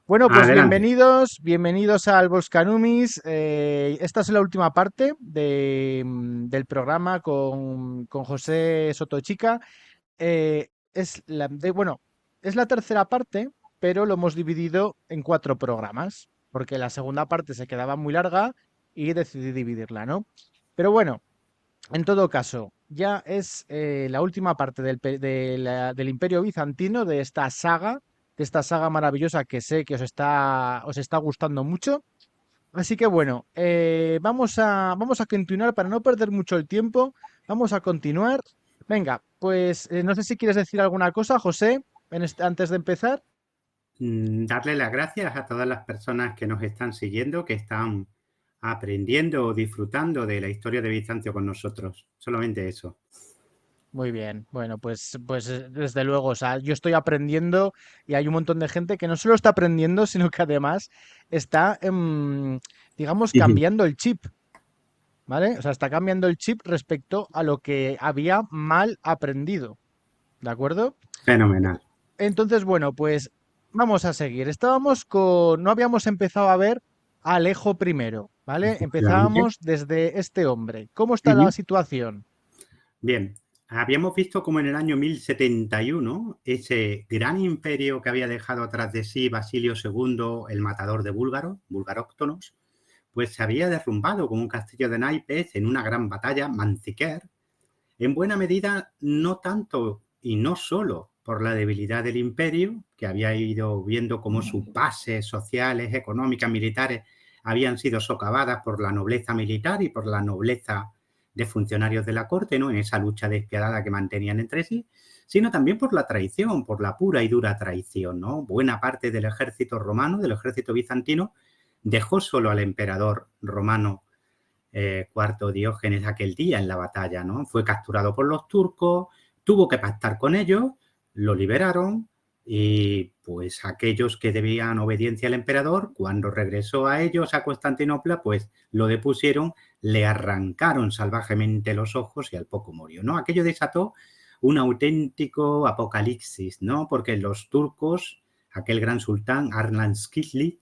Bueno, pues Adelante. bienvenidos al Volcanumis. Esta es la última parte del programa con José Sotochica. Bueno, es la tercera parte, pero lo hemos dividido en cuatro programas, porque la segunda parte se quedaba muy larga y decidí dividirla, ¿no? Pero bueno, en todo caso, ya es la última parte del Imperio Bizantino, de esta saga maravillosa que sé que os está gustando mucho. Así que bueno, vamos a continuar para no perder mucho el tiempo. Vamos a continuar. Venga, pues no sé si quieres decir alguna cosa, José, antes de empezar. Darle las gracias a todas las personas que nos están siguiendo, que están aprendiendo o disfrutando de la historia de Bizancio con nosotros. Solamente eso. Muy bien, bueno, pues desde luego, o sea, yo estoy aprendiendo y hay un montón de gente que no solo está aprendiendo, sino que además está, digamos, cambiando el chip, ¿vale? O sea, está cambiando el chip respecto a lo que había mal aprendido, ¿de acuerdo? Fenomenal. Entonces, bueno, pues vamos a seguir. No habíamos empezado a ver a Alejo primero, ¿vale? Efectivamente. Empezábamos desde este hombre. ¿Cómo está la Ujú. situación? Bien, habíamos visto como en el año 1071 ese gran imperio que había dejado atrás de sí Basilio II, el matador de búlgaros, bulgaróctonos, pues se había derrumbado como un castillo de naipes en una gran batalla, Manzikert. En buena medida, no tanto y no solo por la debilidad del imperio, que había ido viendo cómo sus bases sociales, económicas, militares habían sido socavadas por la nobleza militar y por la nobleza de funcionarios de la corte, ¿no? En esa lucha despiadada que mantenían entre sí, sino también por la traición, por la pura y dura traición, ¿no? Buena parte del ejército romano, del ejército bizantino, dejó solo al emperador romano Cuarto Diógenes aquel día en la batalla, ¿no? Fue capturado por los turcos, tuvo que pactar con ellos, lo liberaron y pues aquellos que debían obediencia al emperador, cuando regresó a ellos a Constantinopla, pues lo depusieron, le arrancaron salvajemente los ojos y al poco murió, ¿no? Aquello desató un auténtico apocalipsis, ¿no? Porque los turcos, aquel gran sultán Arnalskili,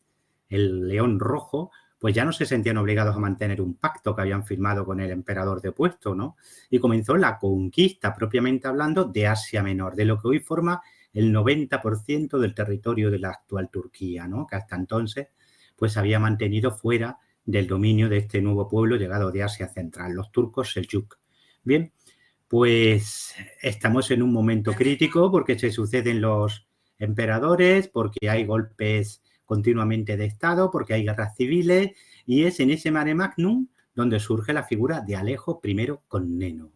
el león rojo, pues ya no se sentían obligados a mantener un pacto que habían firmado con el emperador depuesto, ¿no? Y comenzó la conquista, propiamente hablando, de Asia Menor, de lo que hoy forma el 90% del territorio de la actual Turquía, ¿no? Que hasta entonces pues había mantenido fuera del dominio de este nuevo pueblo llegado de Asia Central, los turcos Seljuk. Bien, pues estamos en un momento crítico porque se suceden los emperadores, porque hay golpes continuamente de Estado, porque hay guerras civiles, y es en ese mare magnum donde surge la figura de Alejo I Comneno.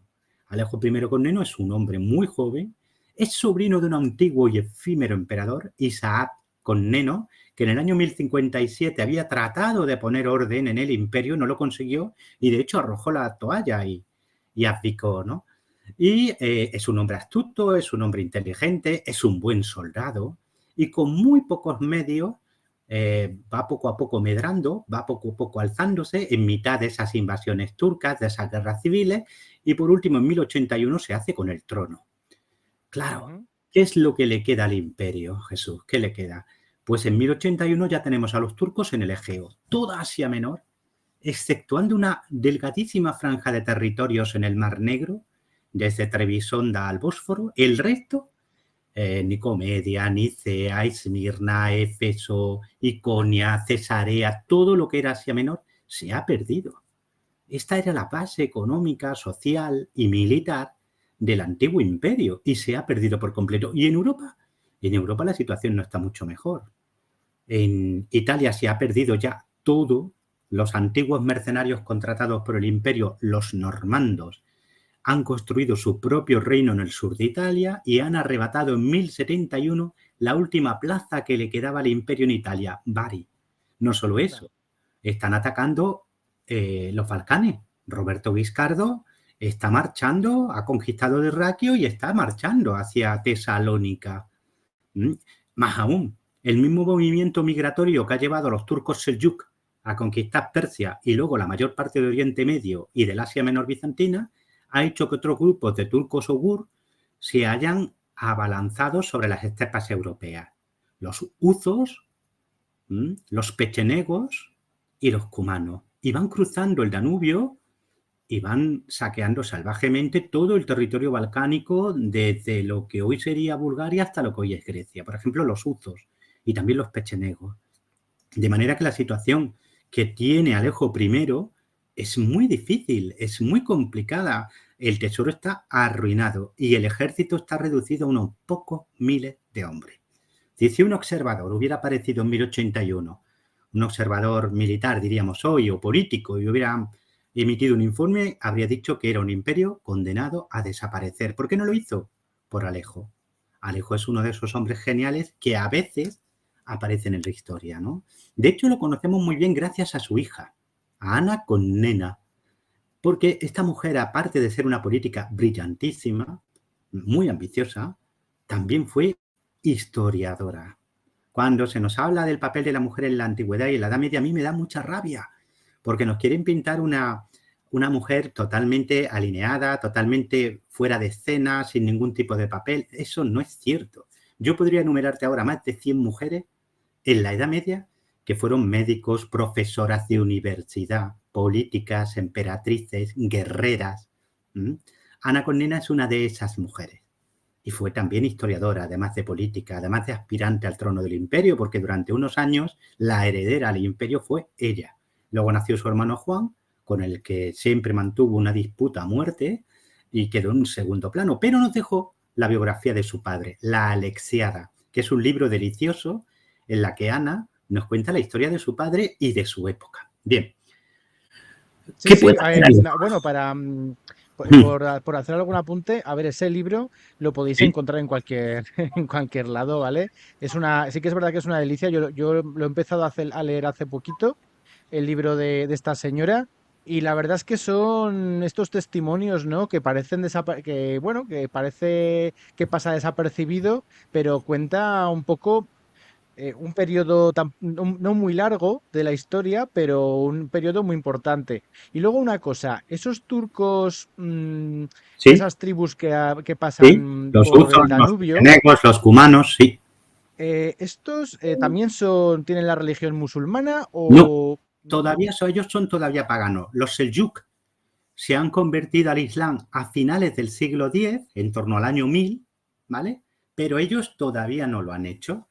Alejo I Comneno es un hombre muy joven, es sobrino de un antiguo y efímero emperador, Isaac Comneno, que en el año 1057 había tratado de poner orden en el imperio, no lo consiguió, y de hecho arrojó la toalla y abdicó, ¿no? Y es un hombre astuto, es un hombre inteligente, es un buen soldado y con muy pocos medios va poco a poco medrando, va poco a poco alzándose en mitad de esas invasiones turcas, de esas guerras civiles y por último en 1081 se hace con el trono. Claro, Ujú. ¿qué es lo que le queda al imperio, Jesús? ¿Qué le queda? Pues en 1081 ya tenemos a los turcos en el Egeo, toda Asia Menor, exceptuando una delgadísima franja de territorios en el Mar Negro, desde Trebisonda al Bósforo, el resto, Nicomedia, Nicea, Esmirna, Éfeso, Iconia, Cesarea, todo lo que era Asia Menor, se ha perdido. Esta era la base económica, social y militar del antiguo imperio y se ha perdido por completo. ¿Y en Europa la situación no está mucho mejor. En Italia se ha perdido ya todo. Los antiguos mercenarios contratados por el imperio, los normandos, han construido su propio reino en el sur de Italia y han arrebatado en 1071 la última plaza que le quedaba al imperio en Italia, Bari. No solo Anda. eso, están atacando los Balcanes. Roberto Guiscardo está marchando, ha conquistado Derraquio y está marchando hacia Tesalónica. ¿Mm? Más aún, el mismo movimiento migratorio que ha llevado a los turcos Seljuk a conquistar Persia y luego la mayor parte de Oriente Medio y del Asia Menor bizantina, ha hecho que otros grupos de turcos ogur se hayan abalanzado sobre las estepas europeas. Los huzos los pechenegos y los cumanos. Y van cruzando el Danubio y van saqueando salvajemente todo el territorio balcánico, desde lo que hoy sería Bulgaria hasta lo que hoy es Grecia. Por ejemplo, los huzos y también los pechenegos. De manera que la situación que tiene Alejo I es muy difícil, es muy complicada. El tesoro está arruinado y el ejército está reducido a unos pocos miles de hombres. Si un observador hubiera aparecido en 1081, un observador militar, diríamos hoy, o político, y hubiera emitido un informe, habría dicho que era un imperio condenado a desaparecer. ¿Por qué no lo hizo? Por Alejo. Alejo es uno de esos hombres geniales que a veces aparecen en la historia, ¿no? De hecho, lo conocemos muy bien gracias a su hija, a Ana Comnena, porque esta mujer, aparte de ser una política brillantísima, muy ambiciosa, también fue historiadora. Cuando se nos habla del papel de la mujer en la antigüedad y en la Edad Media, a mí me da mucha rabia, porque nos quieren pintar una mujer totalmente alineada, totalmente fuera de escena, sin ningún tipo de papel. Eso no es cierto. Yo podría enumerarte ahora más de 100 mujeres en la Edad Media que fueron médicos, profesoras de universidad, políticas, emperatrices, guerreras. Ana Comnena es una de esas mujeres. Y fue también historiadora, además de política, además de aspirante al trono del imperio, porque durante unos años la heredera al imperio fue ella. Luego nació su hermano Juan, con el que siempre mantuvo una disputa a muerte y quedó en un segundo plano. Pero nos dejó la biografía de su padre, La Alexiada, que es un libro delicioso en la que Ana nos cuenta la historia de su padre y de su época. Bien. Sí, sí, bueno, por hacer algún apunte, a ver, ese libro lo podéis encontrar en cualquier, en cualquier lado, ¿vale? Sí que es verdad que es una delicia. Yo lo he empezado a leer hace poquito, el libro de esta señora, y la verdad es que son estos testimonios, ¿no? Que parecen que parece que pasa desapercibido, pero cuenta un poco un periodo no muy largo de la historia, pero un periodo muy importante. Y luego una cosa, esos turcos, Sí, esas tribus que sí. pasan Los por huzos, el los Danubio, pechenegos, los cumanos, sí. ¿estos también tienen la religión musulmana No, o...? todavía ellos son todavía paganos. Los Seljuk se han convertido al Islam a finales del siglo X, en torno al año 1000, ¿vale? Pero ellos todavía no lo han hecho.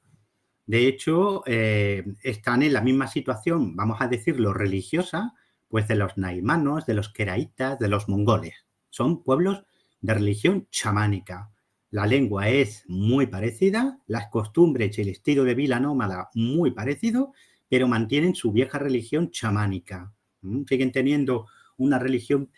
De hecho, están en la misma situación, vamos a decirlo, religiosa, pues de los naimanos, de los queraitas, de los mongoles. Son pueblos de religión chamánica. La lengua es muy parecida, las costumbres y el estilo de vida nómada muy parecido, pero mantienen su vieja religión chamánica. Siguen teniendo una religión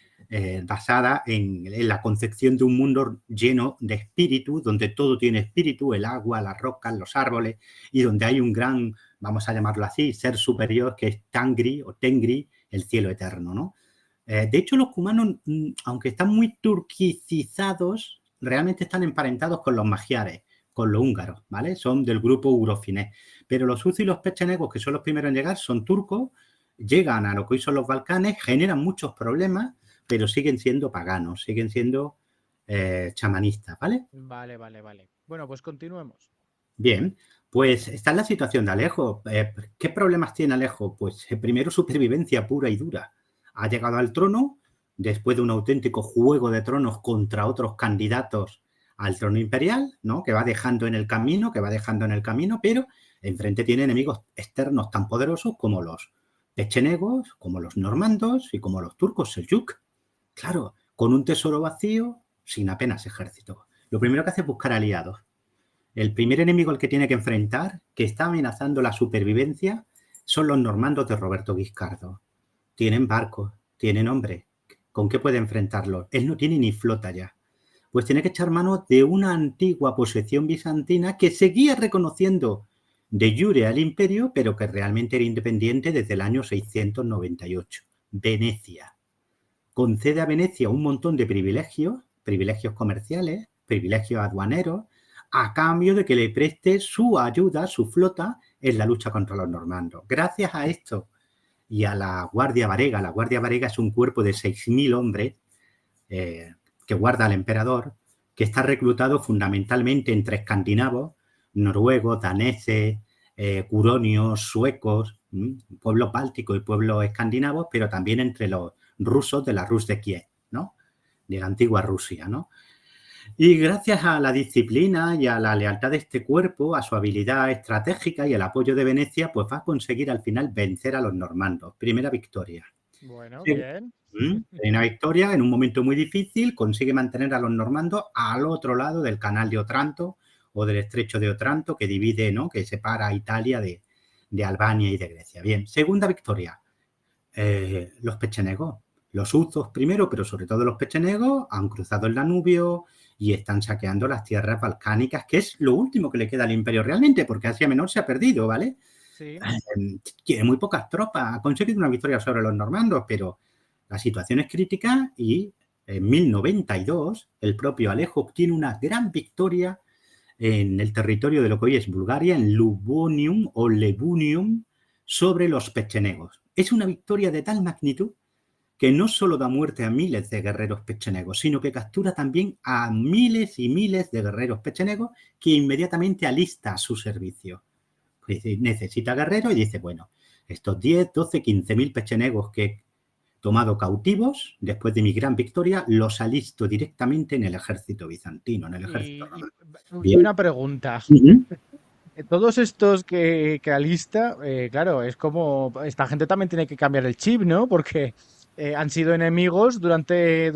basada en la concepción de un mundo lleno de espíritu, donde todo tiene espíritu, el agua, las rocas, los árboles, y donde hay un gran, vamos a llamarlo así, ser superior que es Tangri o Tengri, el cielo eterno, ¿no? De hecho, los cumanos, aunque están muy turquicizados, realmente están emparentados con los magiares, con los húngaros, ¿vale? Son del grupo urofinés. Pero los uzos y los pechenegos, que son los primeros en llegar, son turcos, llegan a lo que hoy son los Balcanes, generan muchos problemas, pero siguen siendo paganos, siguen siendo chamanistas, ¿vale? Vale, vale, vale. Bueno, pues continuemos. Bien, pues está en la situación de Alejo. ¿Qué problemas tiene Alejo? Pues primero supervivencia pura y dura. Ha llegado al trono después de un auténtico juego de tronos contra otros candidatos al trono imperial, ¿no? Que va dejando en el camino, pero enfrente tiene enemigos externos tan poderosos como los pechenegos, como los normandos y como los turcos seljuk. Claro, con un tesoro vacío, sin apenas ejército. Lo primero que hace es buscar aliados. El primer enemigo al que tiene que enfrentar, que está amenazando la supervivencia, son los normandos de Roberto Guiscardo. Tienen barcos, tienen hombres. ¿Con qué puede enfrentarlos? Él no tiene ni flota ya. Pues tiene que echar mano de una antigua posesión bizantina que seguía reconociendo de jure al imperio, pero que realmente era independiente desde el año 698. Venecia. Concede a Venecia un montón de privilegios comerciales, privilegios aduaneros, a cambio de que le preste su ayuda, su flota, en la lucha contra los normandos. Gracias a esto y a la Guardia Varega es un cuerpo de 6.000 hombres que guarda al emperador, que está reclutado fundamentalmente entre escandinavos, noruegos, daneses, curonios, suecos, pueblos bálticos y pueblos escandinavos, pero también entre los rusos de la Rus de Kiev, ¿no? De la antigua Rusia, ¿no? Y gracias a la disciplina y a la lealtad de este cuerpo, a su habilidad estratégica y el apoyo de Venecia, pues va a conseguir al final vencer a los normandos. Primera victoria. Bueno, Sí. bien. Una victoria en un momento muy difícil, consigue mantener a los normandos al otro lado del canal de Otranto o del estrecho de Otranto que divide, ¿no? Que separa a Italia de Albania y de Grecia. Bien, segunda victoria. Los pechenegos. Los huzos primero, pero sobre todo los pechenegos han cruzado el Danubio y están saqueando las tierras balcánicas, que es lo último que le queda al imperio realmente, porque Asia Menor se ha perdido, ¿vale? Sí. Tiene muy pocas tropas, ha conseguido una victoria sobre los normandos, pero la situación es crítica y en 1092 el propio Alejo obtiene una gran victoria en el territorio de lo que hoy es Bulgaria, en Lubonium o Lebunium, sobre los pechenegos. Es una victoria de tal magnitud que no solo da muerte a miles de guerreros pechenegos, sino que captura también a miles y miles de guerreros pechenegos que inmediatamente alista a su servicio. Necesita guerreros y dice, bueno, estos 10, 12, 15.000 pechenegos que he tomado cautivos después de mi gran victoria, los alisto directamente en el ejército bizantino, en el ejército romano. Y una pregunta. Todos estos que alista, claro, es como, esta gente también tiene que cambiar el chip, ¿no? Porque han sido enemigos durante,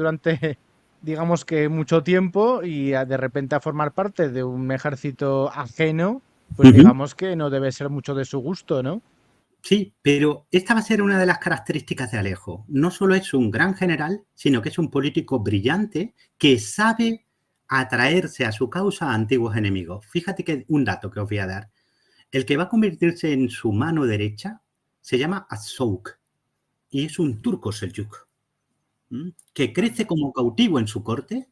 digamos que mucho tiempo y de repente a formar parte de un ejército ajeno, pues digamos que no debe ser mucho de su gusto, ¿no? Sí, pero esta va a ser una de las características de Alejo. No solo es un gran general, sino que es un político brillante que sabe atraerse a su causa a antiguos enemigos. Fíjate que un dato que os voy a dar. El que va a convertirse en su mano derecha se llama Asouk y es un turco selyuk que crece Anda. como cautivo en su corte,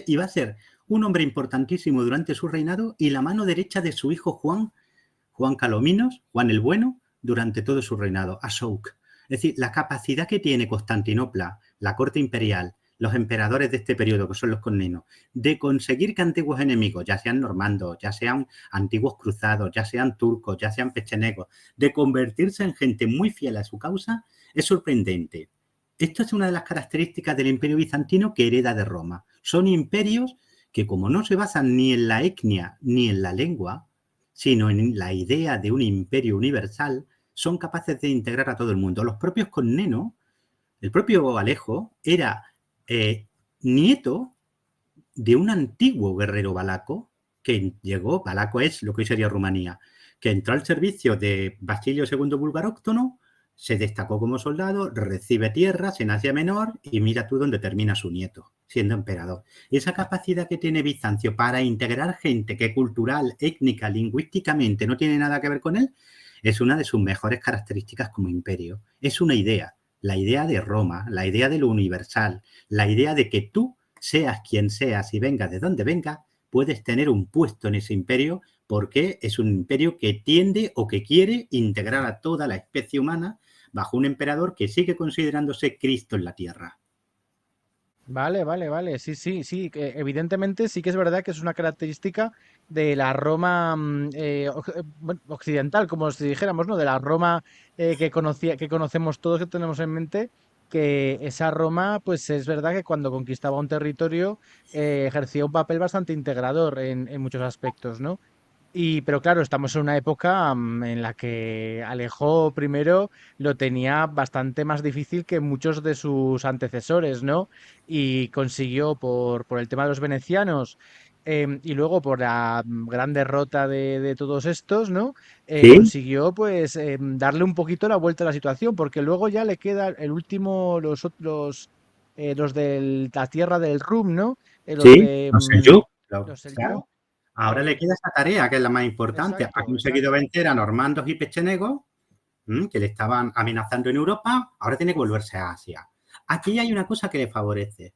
y va a ser un hombre importantísimo durante su reinado y la mano derecha de su hijo Juan Calominos, Juan el Bueno, durante todo su reinado, Asouk. Es decir, la capacidad que tiene Constantinopla, la corte imperial, los emperadores de este periodo, que son los comnenos, de conseguir que antiguos enemigos, ya sean normandos, ya sean antiguos cruzados, ya sean turcos, ya sean pechenegos, de convertirse en gente muy fiel a su causa, es sorprendente. Esto es una de las características del imperio bizantino que hereda de Roma. Son imperios que, como no se basan ni en la etnia ni en la lengua, sino en la idea de un imperio universal, son capaces de integrar a todo el mundo. Los propios Comnenos, el propio Alejo, era nieto de un antiguo guerrero valaco que llegó, valaco es lo que hoy sería Rumanía, que entró al servicio de Basilio II Bulgaróctono, se destacó como soldado, recibe tierras en Asia Menor y mira tú dónde termina su nieto, siendo emperador. Esa capacidad que tiene Bizancio para integrar gente que cultural, étnica, lingüísticamente no tiene nada que ver con él, es una de sus mejores características como imperio. Es una idea, la idea de Roma, la idea de lo universal, la idea de que tú, seas quien seas y vengas de donde vengas, puedes tener un puesto en ese imperio porque es un imperio que tiende o que quiere integrar a toda la especie humana bajo un emperador que sigue considerándose Cristo en la tierra. Vale, vale, vale. Sí, sí, sí. Evidentemente sí que es verdad que es una característica de la Roma bueno, occidental, como si dijéramos, ¿no? De la Roma que conocemos todos, que tenemos en mente, que esa Roma, pues es verdad que cuando conquistaba un territorio ejercía un papel bastante integrador en muchos aspectos, ¿no? Pero claro, estamos en una época en la que Alejo primero lo tenía bastante más difícil que muchos de sus antecesores, ¿no? Y consiguió por el tema de los venecianos y luego por la gran derrota de todos estos, ¿no? ¿Sí? Consiguió pues darle un poquito la vuelta a la situación, porque luego ya le queda el último, los de la tierra del Rum, ¿no? Los Sí, de no sé yo. los Claro. Seljuk. Ahora le queda esa tarea, que es la más importante. Ha Exacto, conseguido exacto. vencer a normandos y pechenegos que le estaban amenazando en Europa. Ahora tiene que volverse a Asia. Aquí hay una cosa que le favorece.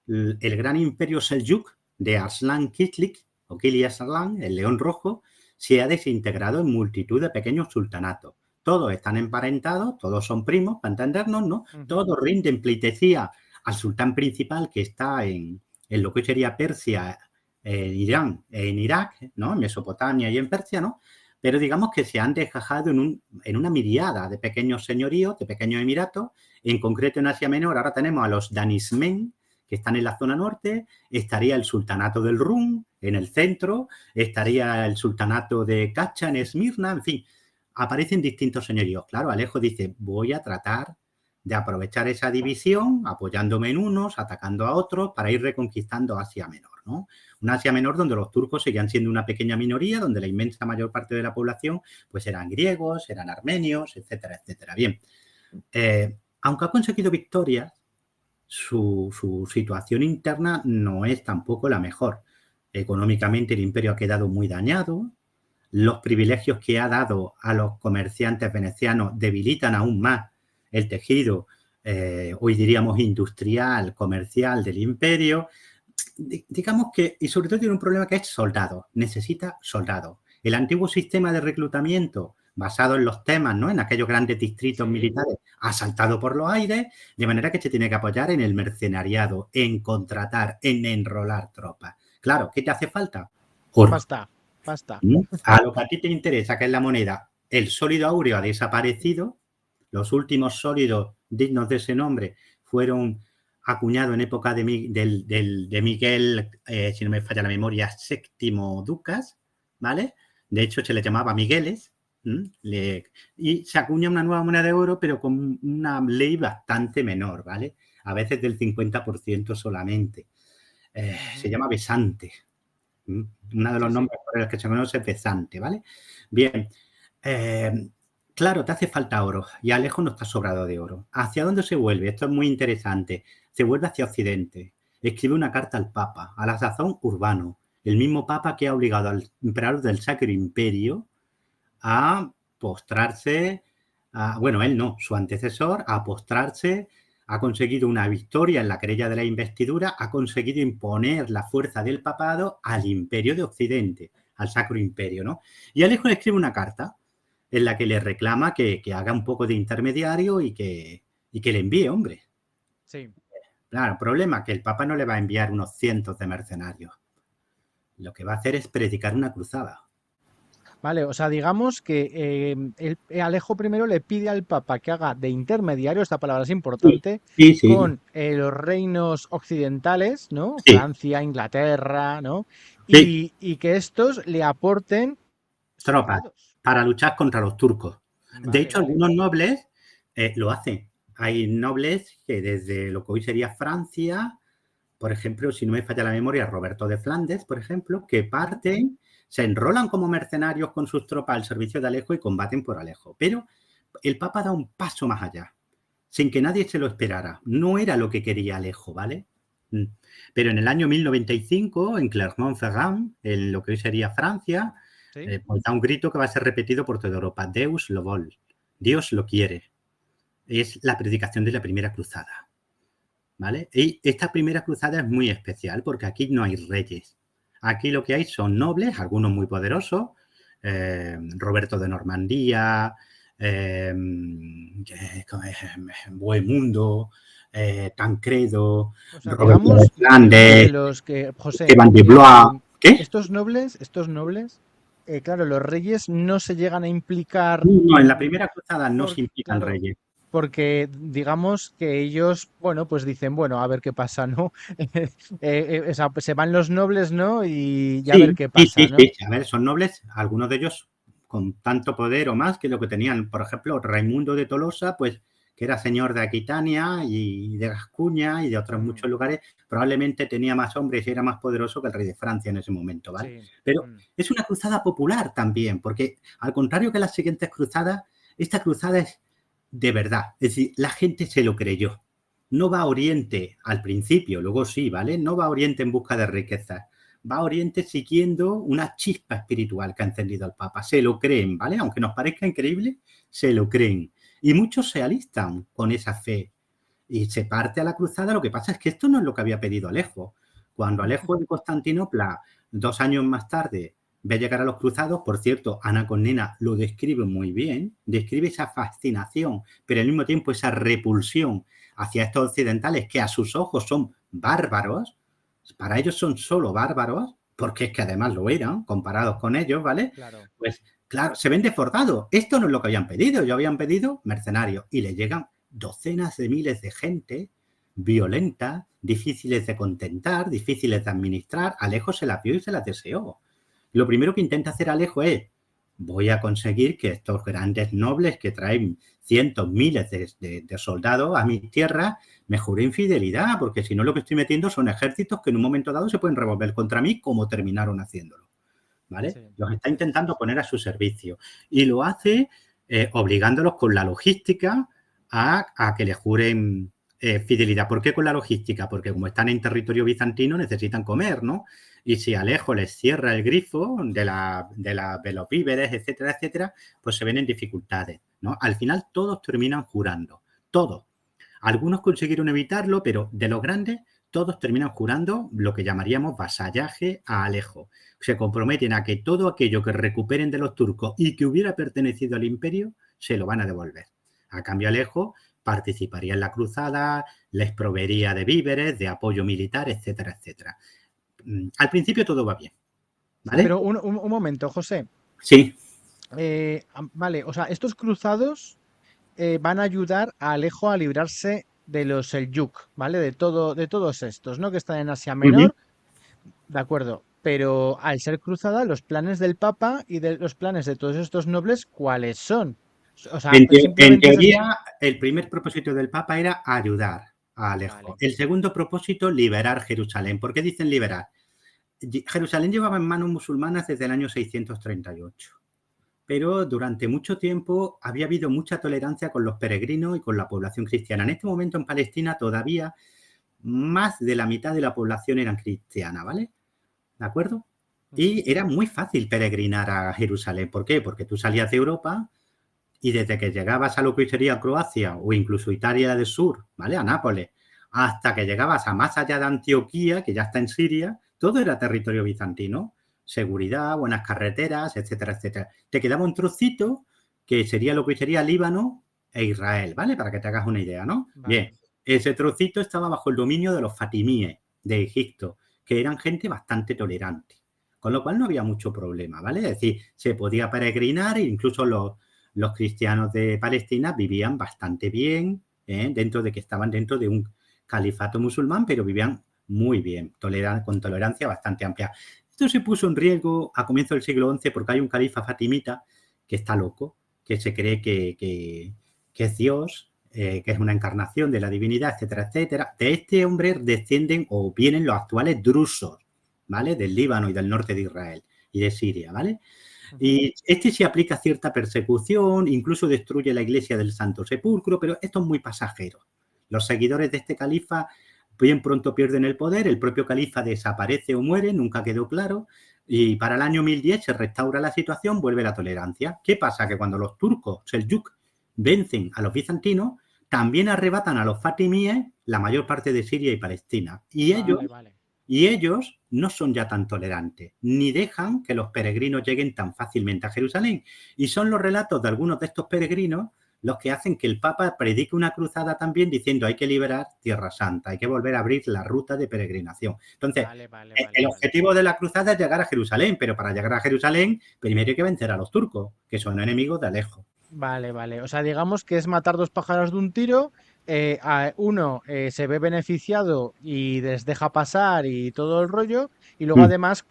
El gran imperio Seljuk de Arslan Kizlik, o Kili Arslan, el león rojo, se ha desintegrado en multitud de pequeños sultanatos. Todos están emparentados, todos son primos, para entendernos, ¿no? Ujú. Todos rinden pleitesía al sultán principal que está en lo que sería Persia, en Irán, en Irak, ¿no? En Mesopotamia y en Persia, ¿no? Pero digamos que se han desgajado en una miriada de pequeños señoríos, de pequeños emiratos. En concreto en Asia Menor ahora tenemos a los Danismen, que están en la zona norte, estaría el sultanato del Rum en el centro, estaría el sultanato de Cacha en Esmirna, en fin, aparecen distintos señoríos. Claro, Alejo dice, voy a tratar de aprovechar esa división, apoyándome en unos, atacando a otros, para ir reconquistando Asia Menor, ¿no? Una Asia Menor donde los turcos seguían siendo una pequeña minoría, donde la inmensa mayor parte de la población pues eran griegos, eran armenios, etcétera, etcétera. Bien, aunque ha conseguido victorias, su situación interna no es tampoco la mejor. Económicamente el imperio ha quedado muy dañado, los privilegios que ha dado a los comerciantes venecianos debilitan aún más el tejido, hoy diríamos industrial, comercial del imperio. Digamos que, y sobre todo tiene un problema que es soldado, necesita soldados. El antiguo sistema de reclutamiento basado en los temas, ¿no? En aquellos grandes distritos militares, ha saltado por los aires, de manera que se tiene que apoyar en el mercenariado, en contratar, en enrolar tropas. Claro, ¿qué te hace falta? Oro. Pasta. A lo que a ti te interesa, que es la moneda, el sólido áureo ha desaparecido. Los últimos sólidos dignos de ese nombre fueron acuñados en época de Miguel, si no me falla la memoria, VII Ducas, ¿vale? De hecho, se le llamaba Migueles. Y se acuña una nueva moneda de oro, pero con una ley bastante menor, ¿vale? A veces del 50% solamente. Se llama Besante. Uno de los nombres por los que se conoce es Besante, ¿vale? Bien. Claro, te hace falta oro y Alejo no está sobrado de oro. ¿Hacia dónde se vuelve? Esto es muy interesante. Se vuelve hacia Occidente. Escribe una carta al Papa, a la sazón Urbano, el mismo Papa que ha obligado al emperador del Sacro Imperio a postrarse, bueno, él no, su antecesor, a postrarse, ha conseguido una victoria en la querella de la investidura, ha conseguido imponer la fuerza del papado al imperio de Occidente, al Sacro Imperio, ¿no? Y Alejo le escribe una carta en la que le reclama que haga un poco de intermediario y que le envíe, hombre. Sí. Claro, el problema es que el Papa no le va a enviar unos cientos de mercenarios. Lo que va a hacer es predicar una cruzada. Vale, o sea, digamos que Alejo I le pide al Papa que haga de intermediario, esta palabra es importante, sí. con los reinos occidentales, ¿no? Sí. Francia, Inglaterra, ¿no? Sí. Y que estos le aporten tropas soldados. para luchar contra los turcos. De Vale, hecho, vale. algunos nobles lo hacen. Hay nobles que desde lo que hoy sería Francia, por ejemplo, si no me falla la memoria, Roberto de Flandes, por ejemplo, que parten, se enrolan como mercenarios con sus tropas al servicio de Alejo y combaten por Alejo. Pero el Papa da un paso más allá, sin que nadie se lo esperara. No era lo que quería Alejo, ¿vale? Pero en el año 1095, en Clermont-Ferrand, en lo que hoy sería Francia, ¿Sí? pues da un grito que va a ser repetido por toda Europa. Deus lo vol. Dios lo quiere. Es la predicación de la primera cruzada, ¿vale? Y esta primera cruzada es muy especial porque aquí no hay reyes. Aquí lo que hay son nobles, algunos muy poderosos, Roberto de Normandía, Bohemundo, Tancredo, O sea, Roberto de digamos que Flandes, los que, José, Esteban de Blois. ¿Qué? estos nobles, claro, los reyes no se llegan a implicar, No, en la primera cruzada no se implican claro, reyes. porque digamos que ellos, bueno, pues dicen, bueno, a ver qué pasa, ¿no? O sea, pues se van los nobles, ¿no? Y ya a ver Sí, qué sí, pasa, sí, ¿no? sí. A ver, son nobles, algunos de ellos con tanto poder o más que lo que tenían. Por ejemplo, Raimundo de Tolosa, pues que era señor de Aquitania y de Gascuña y de otros muchos lugares, probablemente tenía más hombres y era más poderoso que el rey de Francia en ese momento, ¿vale? Sí. Pero es una cruzada popular también, porque al contrario que las siguientes cruzadas, esta cruzada es de verdad. Es decir, la gente se lo creyó. No va a Oriente al principio, luego sí, ¿vale? No va a Oriente en busca de riquezas. Va a Oriente siguiendo una chispa espiritual que ha encendido el Papa. Se lo creen, ¿vale? Aunque nos parezca increíble, se lo creen. Y muchos se alistan con esa fe. Y se parte a la cruzada. Lo que pasa es que esto no es lo que había pedido Alejo. Cuando Alejo de Constantinopla, 2 años más tarde, ve llegar a los cruzados, por cierto, Ana Colmenna lo describe muy bien, describe esa fascinación, pero al mismo tiempo esa repulsión hacia estos occidentales que a sus ojos son bárbaros, para ellos son solo bárbaros, porque es que además lo eran, comparados con ellos, ¿vale? Claro. Pues claro, se ven desbordados. Esto no es lo que habían pedido. Ellos habían pedido mercenarios y les llegan docenas de miles de gente violenta, difíciles de contentar, difíciles de administrar. Alejo se las vio y se las deseó. Lo primero que intenta hacer Alejo es: voy a conseguir que estos grandes nobles que traen cientos, miles de soldados a mi tierra me juren fidelidad, porque si no lo que estoy metiendo son ejércitos que en un momento dado se pueden revolver contra mí, como terminaron haciéndolo, ¿vale? Sí, Los está sí, sí, intentando sí. poner a su servicio y lo hace obligándolos con la logística a que le juren fidelidad. ¿Por qué con la logística? Porque como están en territorio bizantino necesitan comer, ¿no? Y si Alejo les cierra el grifo de los víveres, etcétera, etcétera, pues se ven en dificultades, ¿no? Al final todos terminan jurando, todos. Algunos consiguieron evitarlo, pero de los grandes todos terminan jurando lo que llamaríamos vasallaje a Alejo. Se comprometen a que todo aquello que recuperen de los turcos y que hubiera pertenecido al imperio, se lo van a devolver. A cambio, Alejo participaría en la cruzada, les proveería de víveres, de apoyo militar, etcétera, etcétera. Al principio todo va bien, ¿vale? Pero un momento, José. Sí. Vale, o sea, estos cruzados van a ayudar a Alejo a librarse de los Seljuk, ¿vale? De todos estos, ¿no? Que están en Asia Uh-huh. Menor, de acuerdo. Pero al ser cruzada, los planes del Papa y de los planes de todos estos nobles, ¿cuáles son? O sea, En simplemente es... teoría, el primer propósito del Papa era ayudar a Alejo. Vale, El segundo propósito, liberar Jerusalén. ¿Por qué dicen liberar? Jerusalén llevaba en manos musulmanas desde el año 638, pero durante mucho tiempo había habido mucha tolerancia con los peregrinos y con la población cristiana. En este momento en Palestina todavía más de la mitad de la población eran cristiana, ¿vale? ¿De acuerdo? ujú, Y era muy fácil peregrinar a Jerusalén. ¿Por qué? Porque tú salías de Europa y desde que llegabas a lo que hoy sería Croacia o incluso Italia del Sur, ¿vale? A Nápoles, hasta que llegabas a más allá de Antioquía, que ya está en Siria, todo era territorio bizantino. Seguridad, buenas carreteras, etcétera, etcétera. Te quedaba un trocito que sería lo que hoy sería Líbano e Israel, ¿vale? Para que te hagas una idea, ¿no? Bien, vale. ese trocito estaba bajo el dominio de los fatimíes de Egipto, que eran gente bastante tolerante, con lo cual no había mucho problema, ¿vale? Es decir, se podía peregrinar e incluso los cristianos de Palestina vivían bastante bien, dentro de que estaban dentro de un califato musulmán, pero vivían muy bien, con tolerancia bastante amplia. Esto se puso en riesgo a comienzos del siglo XI porque hay un califa fatimita que está loco, que se cree que es Dios, que es una encarnación de la divinidad, etcétera, etcétera. De este hombre descienden o vienen los actuales drusos, ¿vale? Del Líbano y del norte de Israel y de Siria, ¿vale? Ujú. Y este sí aplica cierta persecución, incluso destruye la iglesia del Santo Sepulcro, pero esto es muy pasajero. Los seguidores de este califa bien pronto pierden el poder, el propio califa desaparece o muere, nunca quedó claro, y para el año 1010 se restaura la situación, vuelve la tolerancia. ¿Qué pasa? Que cuando los turcos, Seljuk, vencen a los bizantinos, también arrebatan a los fatimíes la mayor parte de Siria y Palestina. Vale, vale. Y ellos no son ya tan tolerantes, ni dejan que los peregrinos lleguen tan fácilmente a Jerusalén. Y son los relatos de algunos de estos peregrinos los que hacen que el Papa predique una cruzada también diciendo hay que liberar Tierra Santa, hay que volver a abrir la ruta de peregrinación. Entonces, Vale, vale, vale, el vale. objetivo de la cruzada es llegar a Jerusalén, pero para llegar a Jerusalén primero hay que vencer a los turcos, que son enemigos de Alejo. Vale, vale. O sea, digamos que es matar dos pájaros de un tiro. Uno se ve beneficiado y les deja pasar y todo el rollo. Y luego Mm, además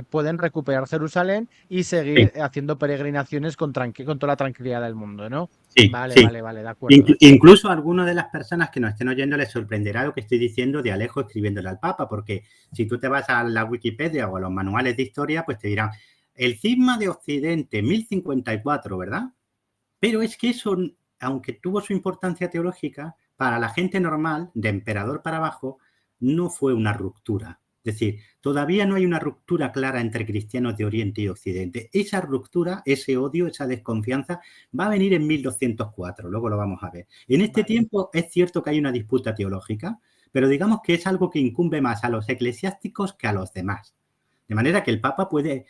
pueden recuperar Jerusalén y seguir sí, haciendo peregrinaciones con toda la tranquilidad del mundo, ¿no? sí, Vale, sí. vale, vale, de acuerdo, de acuerdo. Incluso a algunas de las personas que nos estén oyendo les sorprenderá lo que estoy diciendo de Alejo escribiéndole al Papa, porque si tú te vas a la Wikipedia o a los manuales de historia, pues te dirán el cisma de Occidente, 1054, ¿verdad? Pero es que eso, aunque tuvo su importancia teológica, para la gente normal, de emperador para abajo, no fue una ruptura. Es decir, todavía no hay una ruptura clara entre cristianos de Oriente y Occidente. Esa ruptura, ese odio, esa desconfianza, va a venir en 1204, luego lo vamos a ver. En este Vale, tiempo es cierto que hay una disputa teológica, pero digamos que es algo que incumbe más a los eclesiásticos que a los demás. De manera que el Papa puede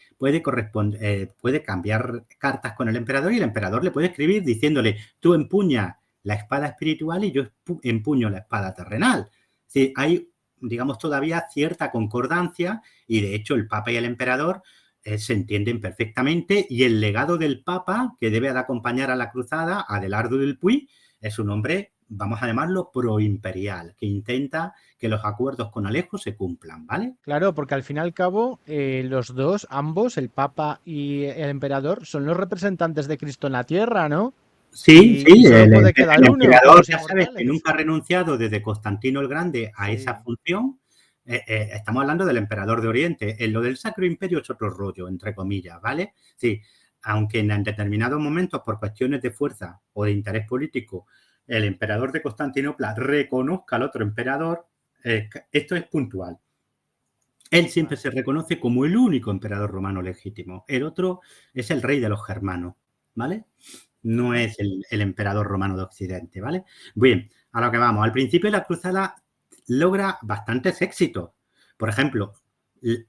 cambiar cartas con el emperador y el emperador le puede escribir diciéndole, tú empuña la espada espiritual y yo empuño la espada terrenal. Sí, hay digamos, todavía cierta concordancia y, de hecho, el Papa y el Emperador se entienden perfectamente y el legado del Papa, que debe de acompañar a la cruzada, Adelardo del Puy, es un hombre, vamos a llamarlo, proimperial, que intenta que los acuerdos con Alejo se cumplan, ¿vale? Claro, porque al fin y al cabo, los dos, ambos, el Papa y el Emperador, son los representantes de Cristo en la tierra, ¿no? Sí, Y sí, solo puede el quedar uno con emperador los ya sabes que inmortales. nunca ha renunciado desde Constantino el Grande a esa Sí, función. Estamos hablando del emperador de Oriente. En lo del Sacro Imperio es otro rollo, entre comillas, ¿vale? Sí, aunque en determinados momentos, por cuestiones de fuerza o de interés político, el emperador de Constantinopla reconozca al otro emperador, esto es puntual. Él siempre vale, se reconoce como el único emperador romano legítimo. El otro es el rey de los germanos, ¿vale? No ujú, es el emperador romano de Occidente, ¿vale? Bien, a lo que vamos. Al principio la cruzada logra bastantes éxitos. Por ejemplo,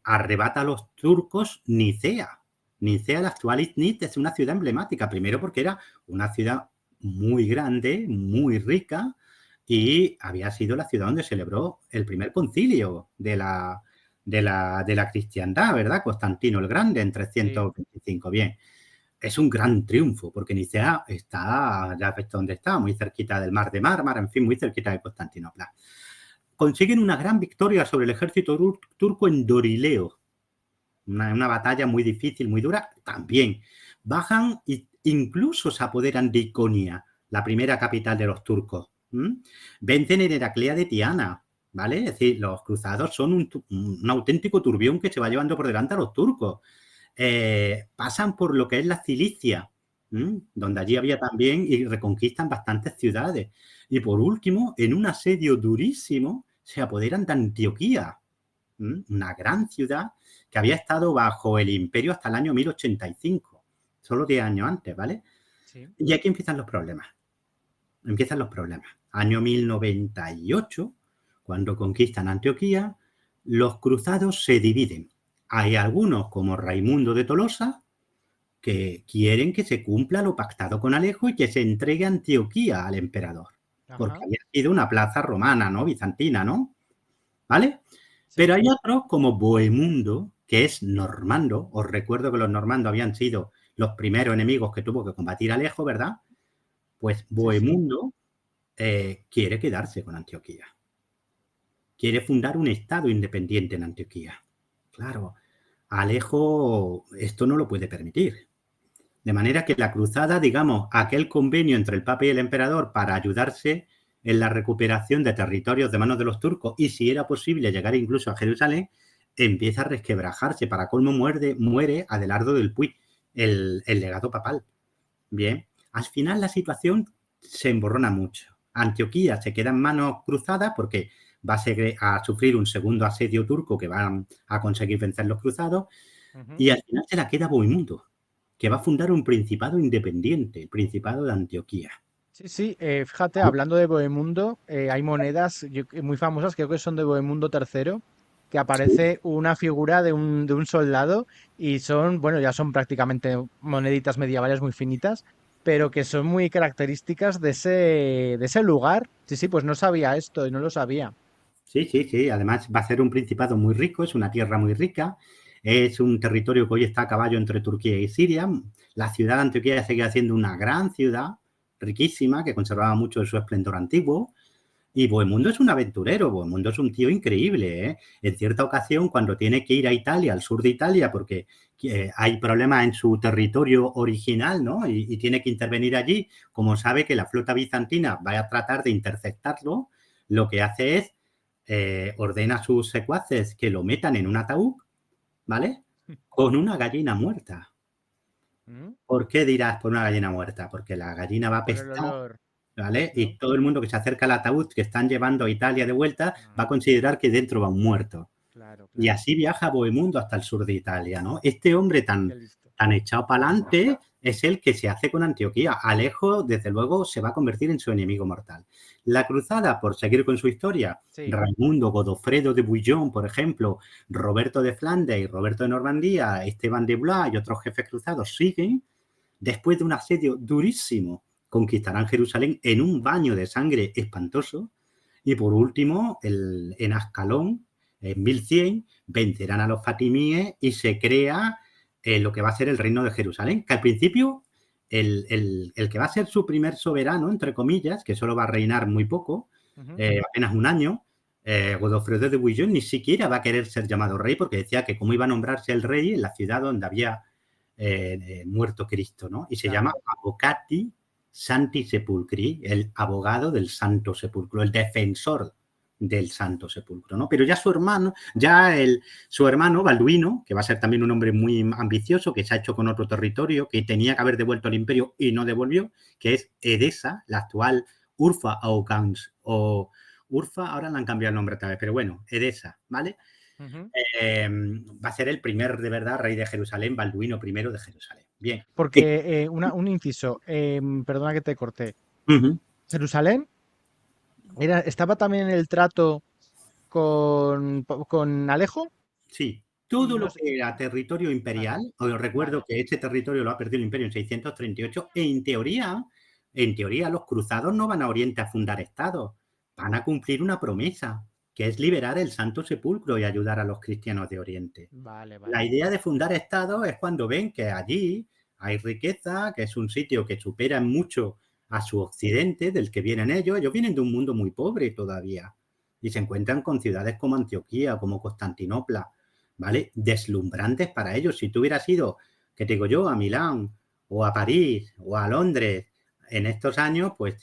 arrebata a los turcos Nicea. Nicea, la actual Izmit, es una ciudad emblemática. Primero porque era una ciudad muy grande, muy rica, y había sido la ciudad donde celebró el primer concilio de la cristiandad, ¿verdad? Constantino el Grande en sí, 325. Bien, es un gran triunfo, porque Nicea está, ya ves dónde está, muy cerquita del mar de Mármara, en fin, muy cerquita de Constantinopla. Consiguen una gran victoria sobre el ejército turco en Dorileo, una batalla muy difícil, muy dura, también. Bajan e incluso se apoderan de Iconia, la primera capital de los turcos. Vencen en Heraclea de Tiana, ¿vale? Es decir, los cruzados son un auténtico turbión que se va llevando por delante a los turcos. Pasan por lo que es la Cilicia, donde allí sí, había también y reconquistan bastantes ciudades. Y por último, en un asedio durísimo, se apoderan de Antioquía, una gran ciudad que había estado bajo el imperio hasta el año 1085, solo 10 años antes, ¿vale? sí. Y aquí empiezan los problemas. Empiezan los problemas. Año 1098, cuando conquistan Antioquía, los cruzados se dividen. Hay algunos, como Raimundo de Tolosa, que quieren que se cumpla lo pactado con Alejo y que se entregue Antioquía al emperador, porque Ajá, había sido una plaza romana, ¿no? Bizantina, ¿no? ¿Vale? Pero sí, hay otros como Bohemundo, que es normando. Os recuerdo que los normandos habían sido los primeros enemigos que tuvo que combatir Alejo, ¿verdad? Pues sí, sí. Bohemundo quiere quedarse con Antioquía. Quiere fundar un estado independiente en Antioquía. Claro, Alejo esto no lo puede permitir. De manera que la cruzada, digamos, aquel convenio entre el Papa y el Emperador para ayudarse en la recuperación de territorios de manos de los turcos y, si era posible, llegar incluso a Jerusalén, empieza a resquebrajarse. Para colmo muere Adelardo del Puy, el legado papal. Bien, al final la situación se emborrona mucho. Antioquía se queda en manos cruzadas porque va a sufrir un segundo asedio turco que van a conseguir vencer los cruzados, Ujú. y al final se la queda Bohemundo, que va a fundar un principado independiente, el Principado de Antioquía. Sí, sí, fíjate, hablando de Bohemundo, hay monedas muy famosas, creo que son de Bohemundo III, que Sí, aparece una figura de un soldado y son, bueno, ya son prácticamente moneditas medievales muy finitas, pero que son muy características de ese lugar. Sí, sí, pues no sabía esto y no lo sabía. sí, sí, sí. Además va a ser un principado muy rico, es una tierra muy rica, es un territorio que hoy está a caballo entre Turquía y Siria. La ciudad de Antioquía seguía siendo una gran ciudad, riquísima, que conservaba mucho de su esplendor antiguo. Y Bohemundo es un aventurero, Bohemundo es un tío increíble, ¿eh? En cierta ocasión, cuando tiene que ir a Italia, al sur de Italia, porque hay problemas en su territorio original, ¿no? Y tiene que intervenir allí, como sabe que la flota bizantina va a tratar de interceptarlo, lo que hace es ordena a sus secuaces que lo metan en un ataúd, ¿vale? Con una gallina muerta. ¿Mm? ¿Por qué dirás por una gallina muerta? Porque la gallina va a Por el pestar, olor, ¿vale? ¿no? Y todo el mundo que se acerca al ataúd que están llevando a Italia de vuelta va a Ah, considerar que dentro va un muerto. claro, Y claro. así viaja Bohemundo hasta el sur de Italia, ¿no? Este hombre Qué tan, listo. tan echado para adelante es el que se hace con Antioquía. Alejo, desde luego, se va a convertir en su enemigo mortal. La cruzada, por seguir con su historia, Sí. Raimundo, Godofredo de Bouillon, por ejemplo, Roberto de Flandes y Roberto de Normandía, Esteban de Blois y otros jefes cruzados siguen. Después de un asedio durísimo, conquistarán Jerusalén en un baño de sangre espantoso Y por último, en Ascalón, en 1100, vencerán a los fatimíes y se crea lo que va a ser el reino de Jerusalén, que al principio el que va a ser su primer soberano, entre comillas, que solo va a reinar muy poco, apenas un año, Godofredo de Bouillon ni siquiera va a querer ser llamado rey porque decía que cómo iba a nombrarse el rey en la ciudad donde había muerto Cristo, ¿no? Y se llama Avocati Santi Sepulcri, el abogado del Santo Sepulcro, el defensor del Santo Sepulcro, ¿no? Pero ya su hermano, su hermano Balduino, que va a ser también un hombre muy ambicioso, que se ha hecho con otro territorio, que tenía que haber devuelto al imperio y no devolvió, que es Edesa, la actual Urfa Aukans, o Urfa, ahora le han cambiado el nombre otra vez, pero bueno, Edesa, ¿vale? Va a ser el primer, de verdad, rey de Jerusalén, Balduino I de Jerusalén. Bien. Porque un inciso, perdona que te corté. Jerusalén estaba también en el trato con Alejo. Sí, todo No lo sé. que era territorio imperial, os recuerdo que este territorio lo ha perdido el imperio en 638, e en teoría los cruzados no van a Oriente a fundar estados, van a cumplir una promesa, que es liberar el Santo Sepulcro y ayudar a los cristianos de Oriente. Vale. La idea de fundar estados es cuando ven que allí hay riqueza, que es un sitio que supera en mucho a su occidente, del que vienen ellos. Ellos vienen de un mundo muy pobre todavía y se encuentran con ciudades como Antioquía, como Constantinopla, ¿vale? Deslumbrantes para ellos. Si tú hubieras ido, ¿qué te digo yo?, a Milán o a París o a Londres en estos años, pues,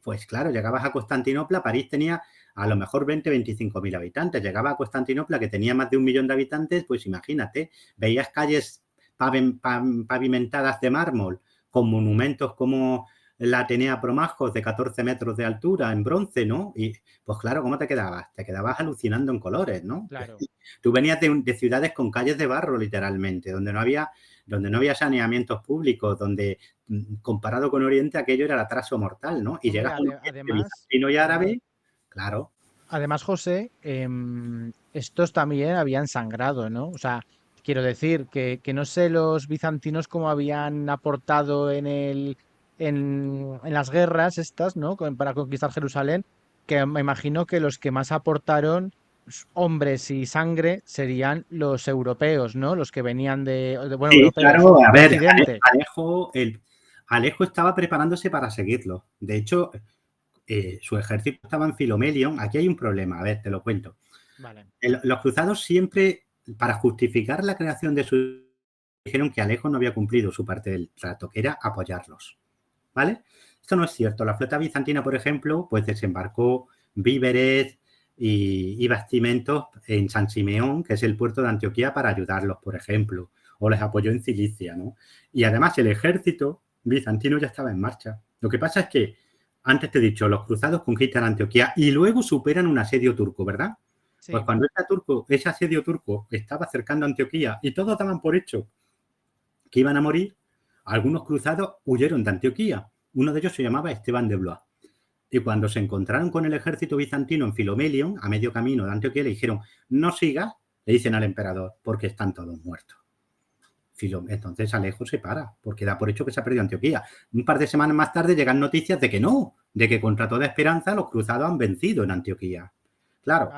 pues claro, llegabas a Constantinopla, París tenía a lo mejor 20, 25 mil habitantes. Llegaba a Constantinopla, que tenía más de 1 millón de habitantes, pues imagínate, veías calles pavimentadas de mármol, con monumentos como la Atenea Promajos de 14 metros de altura en bronce, ¿no? Y pues claro, ¿cómo te quedabas? Te quedabas alucinando en colores, ¿no? Claro. Tú venías de ciudades con calles de barro, literalmente, donde no había saneamientos públicos, donde comparado con Oriente aquello era el atraso mortal, ¿no? Y Hombre, llegas a un además, bizantino y árabe, claro. además, José, estos también habían sangrado, ¿no? O sea, quiero decir que no sé los bizantinos cómo habían aportado en las guerras estas, ¿no? Para conquistar Jerusalén, que me imagino que los que más aportaron hombres y sangre serían los europeos, ¿no? Los que venían bueno, Sí, europeos, claro, a de ver, Occidente. Alejo estaba preparándose para seguirlo. De hecho, su ejército estaba en Filomelion. Aquí hay un problema, a ver, te lo cuento. Vale. Los cruzados siempre, para justificar la creación de su, dijeron que Alejo no había cumplido su parte del trato, que era apoyarlos, ¿vale? Esto no es cierto. La flota bizantina, por ejemplo, pues desembarcó víveres y bastimentos en San Simeón, que es el puerto de Antioquía, para ayudarlos, por ejemplo, o les apoyó en Cilicia, ¿no? Y además el ejército bizantino ya estaba en marcha. Lo que pasa es que, antes te he dicho, los cruzados conquistan Antioquía y luego superan un asedio turco, ¿verdad? Pues Sí. cuando ese asedio turco estaba acercando a Antioquía y todos daban por hecho que iban a morir, algunos cruzados huyeron de Antioquía. Uno de ellos se llamaba Esteban de Blois. Y cuando se encontraron con el ejército bizantino en Filomelion, a medio camino de Antioquía, le dijeron, no sigas, le dicen al emperador, porque están todos muertos. Entonces Alejo se para, porque da por hecho que se ha perdido Antioquía. Un par de semanas más tarde llegan noticias de que no, de que contra toda esperanza los cruzados han vencido en Antioquía. Claro,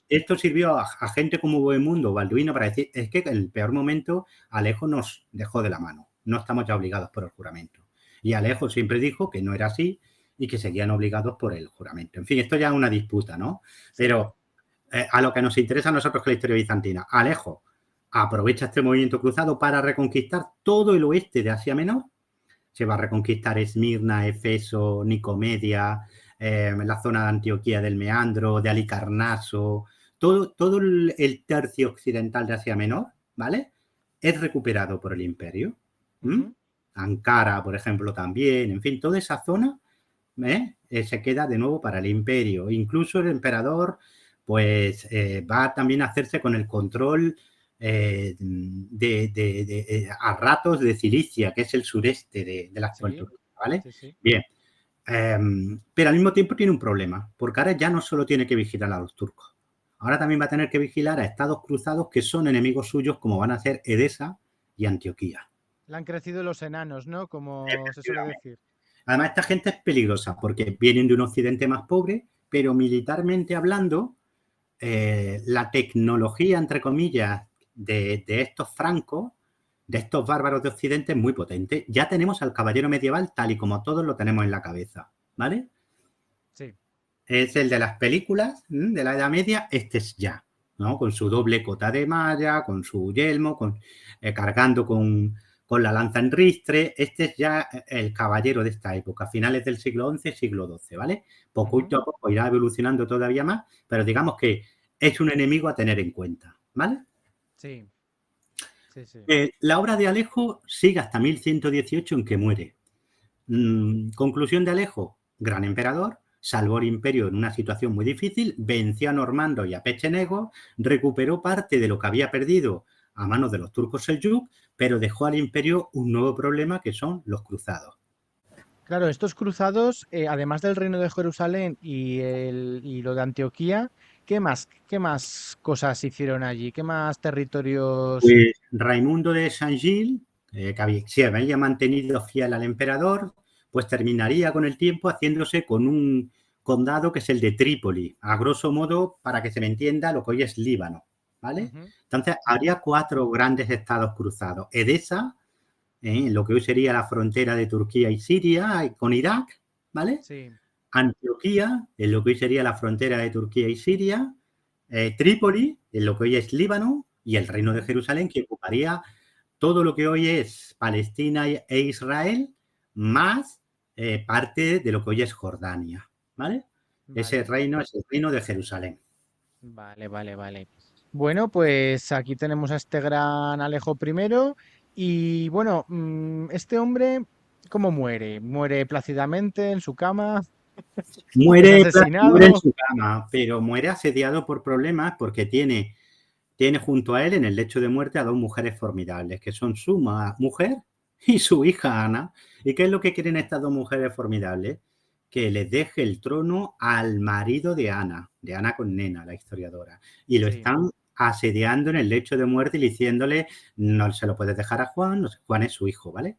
esto sirvió a gente como Bohemundo, Balduino, para decir, es que en el peor momento Alejo nos dejó de la mano, no estamos ya obligados por el juramento. Y Alejo siempre dijo que no era así y que seguían obligados por el juramento. En fin, esto ya es una disputa, ¿no? Pero a lo que nos interesa a nosotros que la historia bizantina, Alejo aprovecha este movimiento cruzado para reconquistar todo el oeste de Asia Menor. Se va a reconquistar Esmirna, Efeso, Nicomedia, la zona de Antioquía del Meandro, de Halicarnaso, todo el tercio occidental de Asia Menor, ¿vale? Es recuperado por el imperio. Ankara, por ejemplo, también. En fin, toda esa zona se queda de nuevo para el imperio. Incluso el emperador pues va también a hacerse con el control a ratos de Cilicia, que es el sureste de la actual Turquía, ¿vale? Sí. Bien. Pero al mismo tiempo tiene un problema, porque ahora ya no solo tiene que vigilar a los turcos, ahora también va a tener que vigilar a estados cruzados que son enemigos suyos, como van a ser Edesa y Antioquía. Le han crecido los enanos, ¿no? Como se suele decir. Además, esta gente es peligrosa porque vienen de un occidente más pobre, pero militarmente hablando, la tecnología, entre comillas, de estos francos, de estos bárbaros de Occidente, es muy potente. Ya tenemos al caballero medieval tal y como todos lo tenemos en la cabeza, ¿vale? Sí. Es el de las películas de la Edad Media, este es ya, ¿no? Con su doble cota de malla, con su yelmo, cargando con la lanza en ristre. Este es ya el caballero de esta época, finales del siglo XI, siglo XII, ¿vale? Poquito a poco irá evolucionando todavía más, pero digamos que es un enemigo a tener en cuenta, ¿vale? Sí, sí, sí. La obra de Alejo sigue hasta 1118 en que muere. Conclusión de Alejo, gran emperador, salvó el imperio en una situación muy difícil, venció a Normando y a Pechenegos, recuperó parte de lo que había perdido a manos de los turcos seljúk, pero dejó al imperio un nuevo problema que son los cruzados. Claro, estos cruzados, además del Reino de Jerusalén y lo de Antioquía, qué más cosas hicieron allí? ¿Qué más territorios? Pues Raimundo de Saint-Gilles, que se había mantenido fiel al emperador, pues terminaría con el tiempo haciéndose con un condado que es el de Trípoli, a grosso modo, para que se me entienda, lo que hoy es Líbano, ¿vale? Ujú, Entonces, habría 4 grandes estados cruzados. Edesa, lo que hoy sería la frontera de Turquía y Siria, con Irak, ¿vale? sí, Antioquía, en lo que hoy sería la frontera de Turquía y Siria, Trípoli, en lo que hoy es Líbano, y el Reino de ujú, Jerusalén, que ocuparía todo lo que hoy es Palestina e Israel, más parte de lo que hoy es Jordania, ¿vale? Ese vale, reino es el Reino de Jerusalén. vale, vale, vale. Bueno, pues aquí tenemos a este gran Alejo I y bueno, este hombre, ¿cómo muere? ¿Muere plácidamente en su cama? ¿Es Muere en asesinado? su cama, pero muere asediado por problemas porque tiene junto a él en el lecho de muerte a 2 mujeres formidables, que son su mujer y su hija Ana. ¿Y qué es lo que quieren estas 2 mujeres formidables? Que les deje el trono al marido de Ana con Nena, la historiadora. Y lo Sí, están asediando en el lecho de muerte y diciéndole, no se lo puedes dejar a Juan, no sé, Juan es su hijo, ¿vale?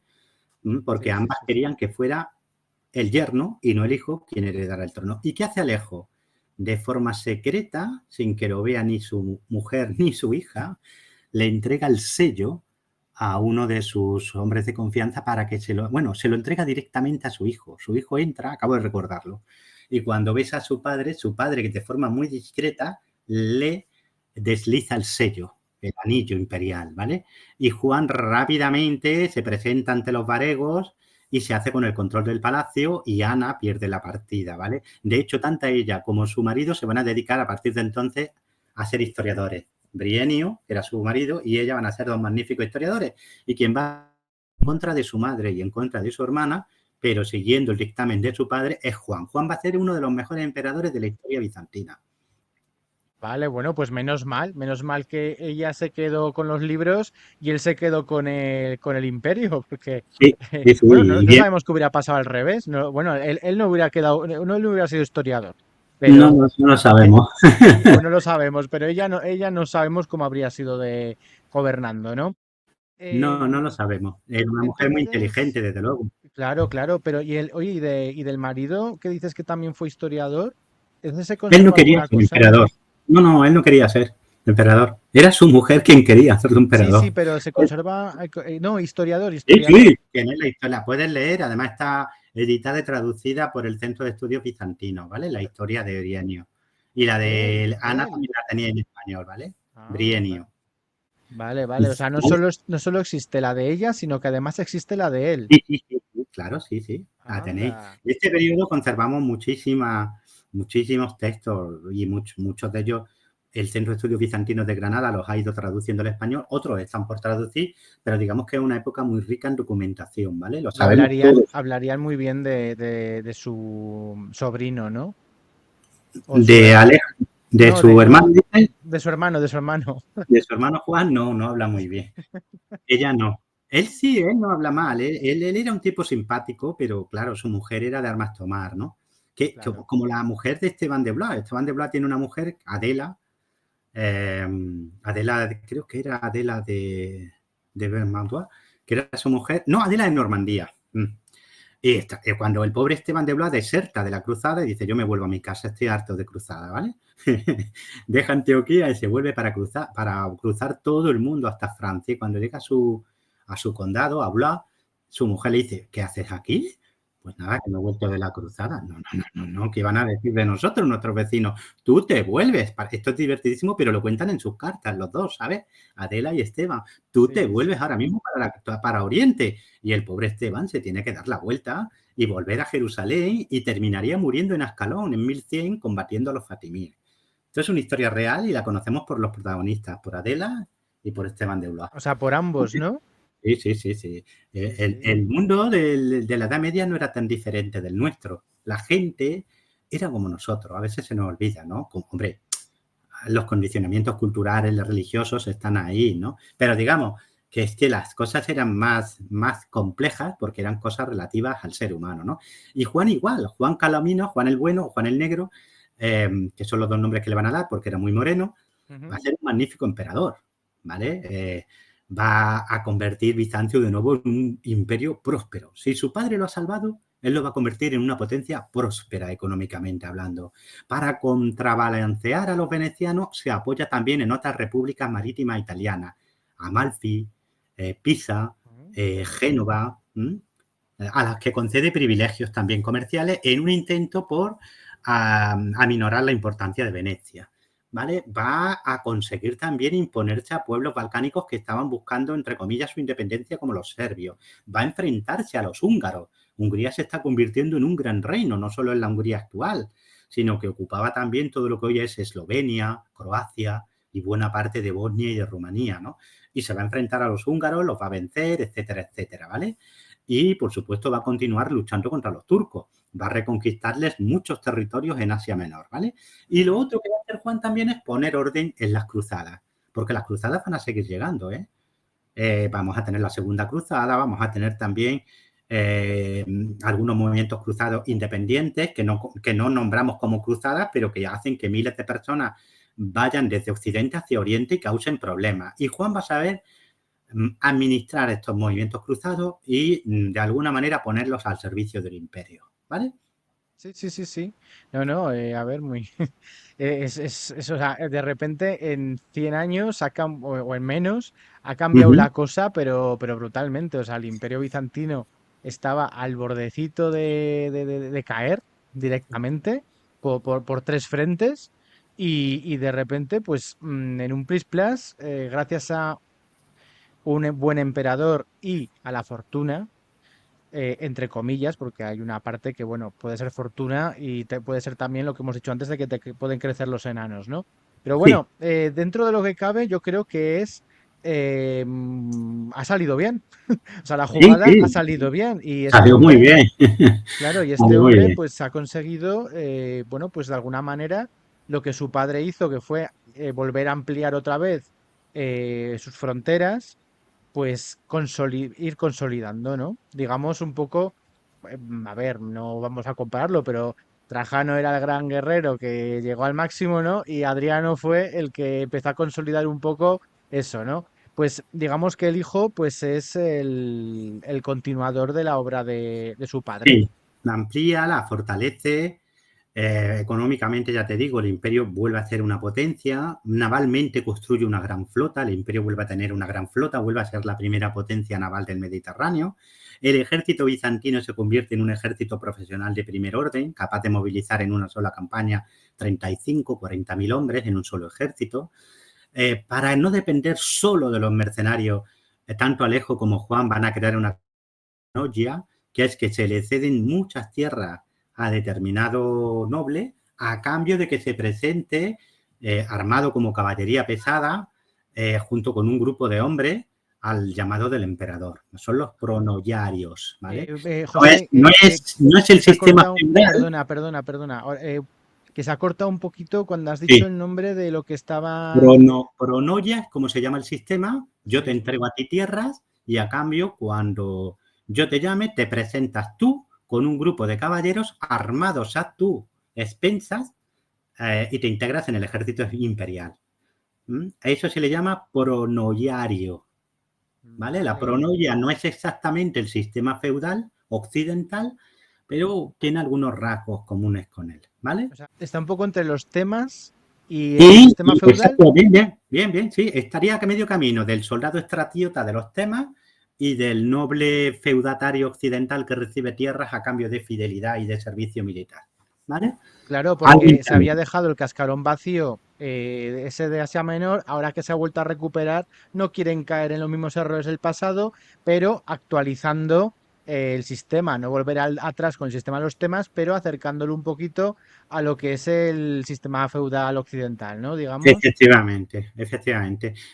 Porque sí, sí, ambas sí, sí. querían que fuera el yerno y no el hijo quien heredara el trono. ¿Y qué hace Alejo? De forma secreta, sin que lo vea ni su mujer ni su hija, le entrega el sello a uno de sus hombres de confianza para que se lo entrega directamente a su hijo. Su hijo entra, acabo de recordarlo, y cuando ves a su padre que de forma muy discreta le desliza el sello, el anillo imperial, ¿vale? Y Juan rápidamente se presenta ante los varegos y se hace con el control del palacio y Ana pierde la partida, ¿vale? De hecho, tanto ella como su marido se van a dedicar a partir de entonces a ser historiadores. Brienio, que era su marido, y ella van a ser 2 magníficos historiadores. Y quien va en contra de su madre y en contra de su hermana, pero siguiendo el dictamen de su padre, es Juan. Juan va a ser uno de los mejores emperadores de la historia bizantina. Vale, bueno, pues menos mal que ella se quedó con los libros y él se quedó con el imperio, porque, Sí, sí, sí, bueno, no, y no bien. sabemos qué hubiera pasado al revés. No, bueno, él no hubiera quedado, no le hubiera sido historiador, No, pero no lo eh, sabemos. pues no lo sabemos, pero ella no sabemos cómo habría sido de gobernando, ¿no? No, no lo Em, sabemos. Era una mujer muy entonces, inteligente, desde luego. claro, claro, pero oye, y del marido que dices que también fue historiador, ¿ese se Él no conserva quería alguna ser cosa? emperador. No, no, él no quería ser emperador. Era su mujer quien quería ser Sí, sí, emperador. pero se conserva, no, historiador, Sí, historiador. sí, tiene la historia, la puedes leer, además está editada y traducida por el Centro de Estudios Bizantinos, ¿vale? La historia de Brienio. Y la de Ana Él. también la tenía en español, ¿vale? Ah, Brienio. vale, vale. O sea, ¿Vale? no solo existe la de ella, sino que además existe la de él. Sí, sí, sí, sí, claro, sí, sí, la tenéis. Anda. De este periodo conservamos muchísimos textos y muchos de ellos el Centro de Estudios Bizantinos de Granada los ha ido traduciendo al español, otros están por traducir, pero digamos que es una época muy rica en documentación, ¿vale? Lo Y sabemos todos. hablarían muy bien de su sobrino, ¿no? O su De, Ale- de no, su hermano, no, dice, de su hermano. de su hermano Juan, no, no habla muy bien. Ella no. Él sí, él no habla mal. Él era un tipo simpático, pero claro, su mujer era de armas tomar, ¿no? Claro. Como la mujer de Esteban de Blois. Esteban de Blois tiene una mujer, Adela, eh, Adela, creo que era Adela de Vermandois, que era su mujer. No, Adela de Normandía. Y cuando el pobre Esteban de Blois deserta de la cruzada y dice, yo me vuelvo a mi casa, estoy harto de cruzada, ¿vale? Deja Antioquía y se vuelve para cruzar todo el mundo hasta Francia. Y cuando llega a su condado, a Blois, su mujer le dice, ¿qué haces aquí? Pues nada, que me he vuelto de la cruzada. No, no, no, no, no, ¿qué van a decir de nosotros, nuestros vecinos? Tú te vuelves. Esto es divertidísimo, pero lo cuentan en sus cartas, los dos, ¿sabes? Adela y Esteban. Tú Sí, te sí, vuelves sí. ahora mismo para Oriente. Y el pobre Esteban se tiene que dar la vuelta y volver a Jerusalén y terminaría muriendo en Ascalón en 1100 combatiendo a los fatimíes. Esto es una historia real y la conocemos por los protagonistas, por Adela y por Esteban de Blois. O sea, por ambos, ¿no? Sí, sí, sí, sí. Sí, sí. El mundo de la Edad Media no era tan diferente del nuestro. La gente era como nosotros. A veces se nos olvida, ¿no? Como, hombre, los condicionamientos culturales, religiosos están ahí, ¿no? Pero digamos que es que las cosas eran más complejas porque eran cosas relativas al ser humano, ¿no? Y Juan igual, Juan Calomino, Juan el Bueno, Juan el Negro, que son los dos nombres que le van a dar porque era muy moreno, va a ser un magnífico emperador, ¿vale? Va a convertir Bizancio de nuevo en un imperio próspero. Si su padre lo ha salvado, él lo va a convertir en una potencia próspera económicamente hablando. Para contrabalancear a los venecianos, se apoya también en otras repúblicas marítimas italianas, Amalfi, Pisa, Génova, a las que concede privilegios también comerciales en un intento por aminorar la importancia de Venecia. ¿Vale? Va a conseguir también imponerse a pueblos balcánicos que estaban buscando, entre comillas, su independencia como los serbios. Va a enfrentarse a los húngaros. Hungría se está convirtiendo en un gran reino, no solo en la Hungría actual, sino que ocupaba también todo lo que hoy es Eslovenia, Croacia y buena parte de Bosnia y de Rumanía, ¿no? Y se va a enfrentar a los húngaros, los va a vencer, etcétera, etcétera, ¿vale? Y, por supuesto, va a continuar luchando contra los turcos. Va a reconquistarles muchos territorios en Asia Menor, ¿vale? Y lo otro que va a hacer Juan también es poner orden en las cruzadas, porque las cruzadas van a seguir llegando, ¿eh? Vamos a tener la segunda cruzada, vamos a tener también algunos movimientos cruzados independientes que no nombramos como cruzadas, pero que hacen que miles de personas vayan desde Occidente hacia Oriente y causen problemas. Y Juan va a saber administrar estos movimientos cruzados y de alguna manera ponerlos al servicio del imperio, ¿vale? Sí, sí, sí, sí. No, no, a ver, muy... o sea, de repente en 100 años o en menos ha Uh cambiado -huh. la cosa, pero brutalmente. O sea, el Imperio Bizantino estaba al bordecito de caer directamente por tres frentes y de repente, pues en un plis plas, gracias a un buen emperador y a la fortuna, entre comillas, porque hay una parte que, bueno, puede ser fortuna y puede ser también lo que hemos dicho antes de que pueden crecer los enanos, ¿no? Pero Sí, bueno, dentro de lo que cabe, yo creo que ha salido bien. O sea, la sí, jugada ha sí, salido bien y este salió muy hombre, bien. claro, y este Salió muy hombre bien. pues ha conseguido, bueno, pues de alguna manera lo que su padre hizo, que fue volver a ampliar otra vez sus fronteras pues ir consolidando, ¿no? Digamos un poco, a ver, no vamos a compararlo, pero Trajano era el gran guerrero que llegó al máximo, ¿no? Y Adriano fue el que empezó a consolidar un poco eso, ¿no? Pues digamos que el hijo, pues es el continuador de la obra de su padre. Sí, la amplía, la fortalece. Económicamente, ya te digo, el imperio vuelve a ser una potencia. Navalmente construye una gran flota. El imperio vuelve a tener una gran flota, vuelve a ser la primera potencia naval del Mediterráneo. El ejército bizantino se convierte en un ejército profesional de primer orden, capaz de movilizar en una sola campaña 35, 40.000 hombres en un solo ejército. Para no depender solo de los mercenarios, tanto Alejo como Juan van a crear una noya, que es que se le ceden muchas tierras a determinado noble a cambio de que se presente armado como caballería pesada junto con un grupo de hombres al llamado del emperador. Son los pronoyarios, ¿vale? José, No es que el se ha sistema cortado, feudal. perdona, que se ha cortado un poquito cuando has dicho Sí, el nombre de lo que estaba... pronoya es como se llama el sistema. Yo te Sí. entrego a ti tierras y a cambio, cuando yo te llame, te presentas tú con un grupo de caballeros armados a tu expensas y te integras en el ejército imperial. A eso se le llama pronoyario, ¿vale? La Vale. pronoia no es exactamente el sistema feudal, occidental, pero tiene algunos rasgos comunes con él, ¿vale? O sea, está un poco entre los temas y el Sí, sistema feudal. exacto, bien, sí. Estaría a medio camino del soldado estratíota de los temas y del noble feudatario occidental que recibe tierras a cambio de fidelidad y de servicio militar, ¿vale? Claro, Algo porque se había intermedio. dejado el cascarón vacío, ese de Asia Menor, ahora que se ha vuelto a recuperar, no quieren caer en los mismos errores del pasado, pero actualizando el sistema, no volver atrás con el sistema de los temas, pero acercándolo un poquito a lo que es el sistema feudal occidental, ¿no? Digamos. Efectivamente.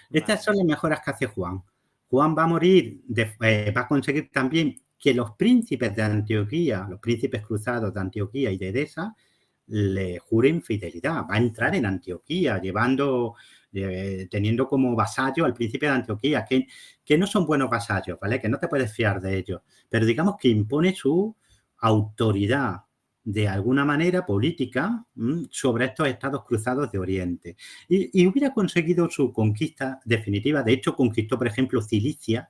Estas Vale. son las mejoras que hace Juan. Juan va a morir, va a conseguir también que los príncipes de Antioquía, los príncipes cruzados de Antioquía y de Edesa, le juren fidelidad. Va a entrar en Antioquía teniendo como vasallo al príncipe de Antioquía, que no son buenos vasallos, ¿vale? Que no te puedes fiar de ellos, pero digamos que impone su autoridad de alguna manera política sobre estos estados cruzados de Oriente. Y hubiera conseguido su conquista definitiva. De hecho, conquistó, por ejemplo, Cilicia.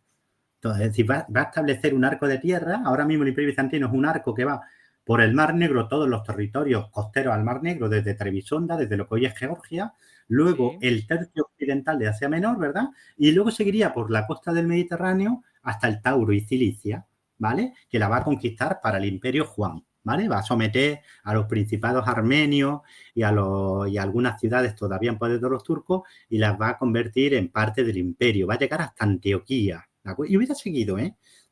Entonces, es decir, va a establecer un arco de tierra. Ahora mismo el Imperio Bizantino es un arco que va por el Mar Negro, todos los territorios costeros al Mar Negro, desde Trebisonda, desde lo que hoy es Georgia, luego Sí. el tercio occidental de Asia Menor, ¿verdad? Y luego seguiría por la costa del Mediterráneo hasta el Tauro y Cilicia, ¿vale? Que la va a conquistar para el Imperio Juan, ¿vale? Va a someter a los principados armenios y a algunas ciudades todavía en poder de los turcos y las va a convertir en parte del imperio. Va a llegar hasta Antioquía, ¿de acuerdo? Y hubiera seguido,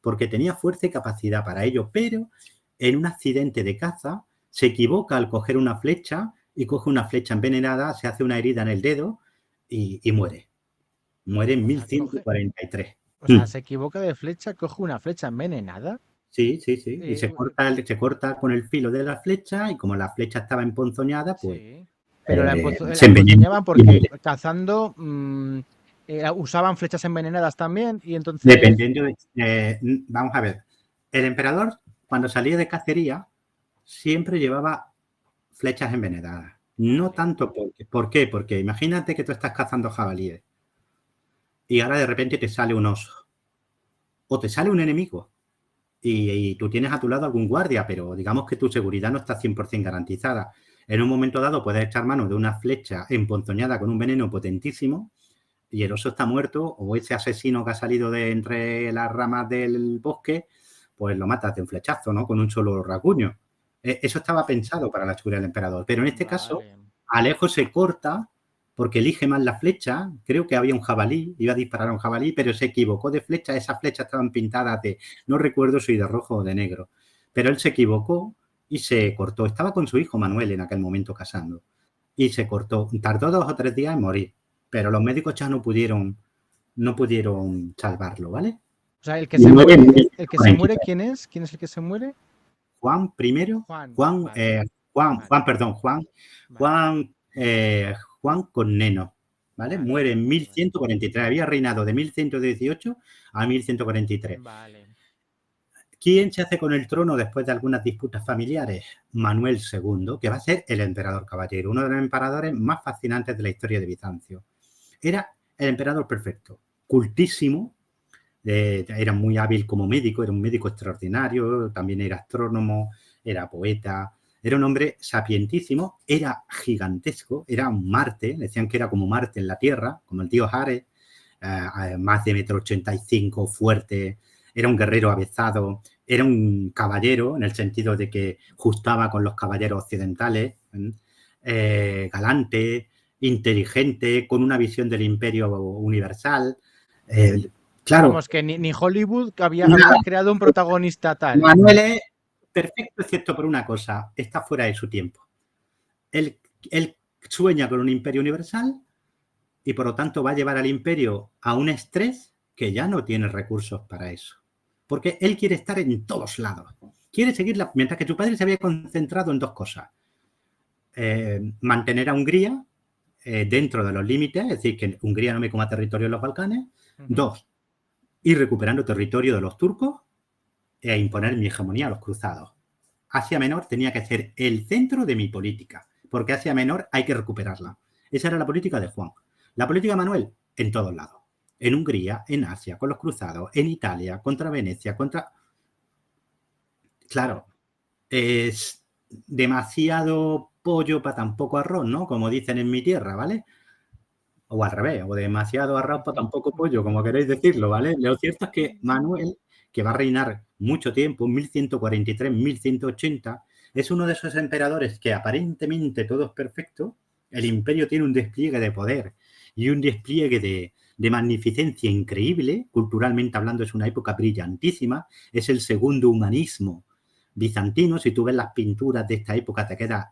porque tenía fuerza y capacidad para ello, pero en un accidente de caza se equivoca al coger una flecha y coge una flecha envenenada, se hace una herida en el dedo y muere. Muere en O sea, coge, 1143. o sea, se equivoca de flecha, coge una flecha envenenada. Sí. Y eh, se corta con el filo de la flecha y como la flecha estaba emponzoñada, pues Sí. Pero la se envenena emponzoñaban y porque muere. cazando usaban flechas envenenadas también y entonces. Dependiendo vamos a ver, el emperador cuando salía de cacería siempre llevaba flechas envenenadas. No Vale. tanto ¿por qué? Porque imagínate que tú estás cazando jabalíes y ahora de repente te sale un oso o te sale un enemigo y tú tienes a tu lado algún guardia, pero digamos que tu seguridad no está 100% garantizada. En un momento dado puedes echar mano de una flecha emponzoñada con un veneno potentísimo y el oso está muerto o ese asesino que ha salido de entre las ramas del bosque, pues lo matas de un flechazo, ¿no? Con un solo rasguño. Eso estaba pensado para la seguridad del emperador, pero en este caso Vale. Alejo se corta porque elige mal la flecha. Creo que había un jabalí, iba a disparar a un jabalí, pero se equivocó de flecha. Esas flechas estaban pintadas no recuerdo si de rojo o de negro, pero él se equivocó y se cortó. Estaba con su hijo Manuel en aquel momento casando y se cortó. Tardó 2 o 3 días en morir, pero los médicos ya no pudieron salvarlo, ¿vale? O sea, el que Y se muere en muere, el que se muere, 1143. ¿quién es? ¿Quién es el que se muere? Juan primero, Juan. Juan, Vale. Juan, Vale. Juan, perdón, Juan, Vale. Juan, Juan Comneno, ¿vale? Vale. Muere en Vale. Vale. 1143, había reinado de 1118 a 1143. Vale. ¿Quién se hace con el trono después de algunas disputas familiares? Manuel II, que va a ser el emperador caballero, uno de los emperadores más fascinantes de la historia de Bizancio. Era el emperador perfecto, cultísimo, era muy hábil como médico, era un médico extraordinario, también era astrónomo, era poeta, era un hombre sapientísimo, era gigantesco, era un Marte, decían que era como Marte en la Tierra, como el dios Ares, más de 1,85 m, fuerte, era un guerrero avezado, era un caballero en el sentido de que justaba con los caballeros occidentales, galante, inteligente, con una visión del imperio universal. Claro, Vamos, que ni Hollywood que había creado un protagonista tal. Manuel es perfecto excepto por una cosa, está fuera de su tiempo. Él sueña con un imperio universal y por lo tanto va a llevar al imperio a un estrés que ya no tiene recursos para eso. Porque él quiere estar en todos lados. Quiere seguir, mientras que su padre se había concentrado en dos cosas. Mantener a Hungría dentro de los límites, es decir, que Hungría no me coma territorio en los Balcanes. Dos, ir recuperando territorio de los turcos e imponer mi hegemonía a los cruzados. Asia Menor tenía que ser el centro de mi política, porque Asia Menor hay que recuperarla. Esa era la política de Juan. La política de Manuel, en todos lados. En Hungría, en Asia, con los cruzados, en Italia, contra Venecia, contra... claro, es demasiado pollo para tan poco arroz, ¿no? Como dicen en mi tierra, ¿vale? O al revés, o demasiado arroz para tan poco pollo, como queréis decirlo, ¿vale? Lo cierto es que Manuel, que va a reinar mucho tiempo, 1143, 1180, es uno de esos emperadores que aparentemente todo es perfecto. El imperio tiene un despliegue de poder y un despliegue de magnificencia increíble. Culturalmente hablando, es una época brillantísima. Es el segundo humanismo bizantino. Si tú ves las pinturas de esta época, te queda,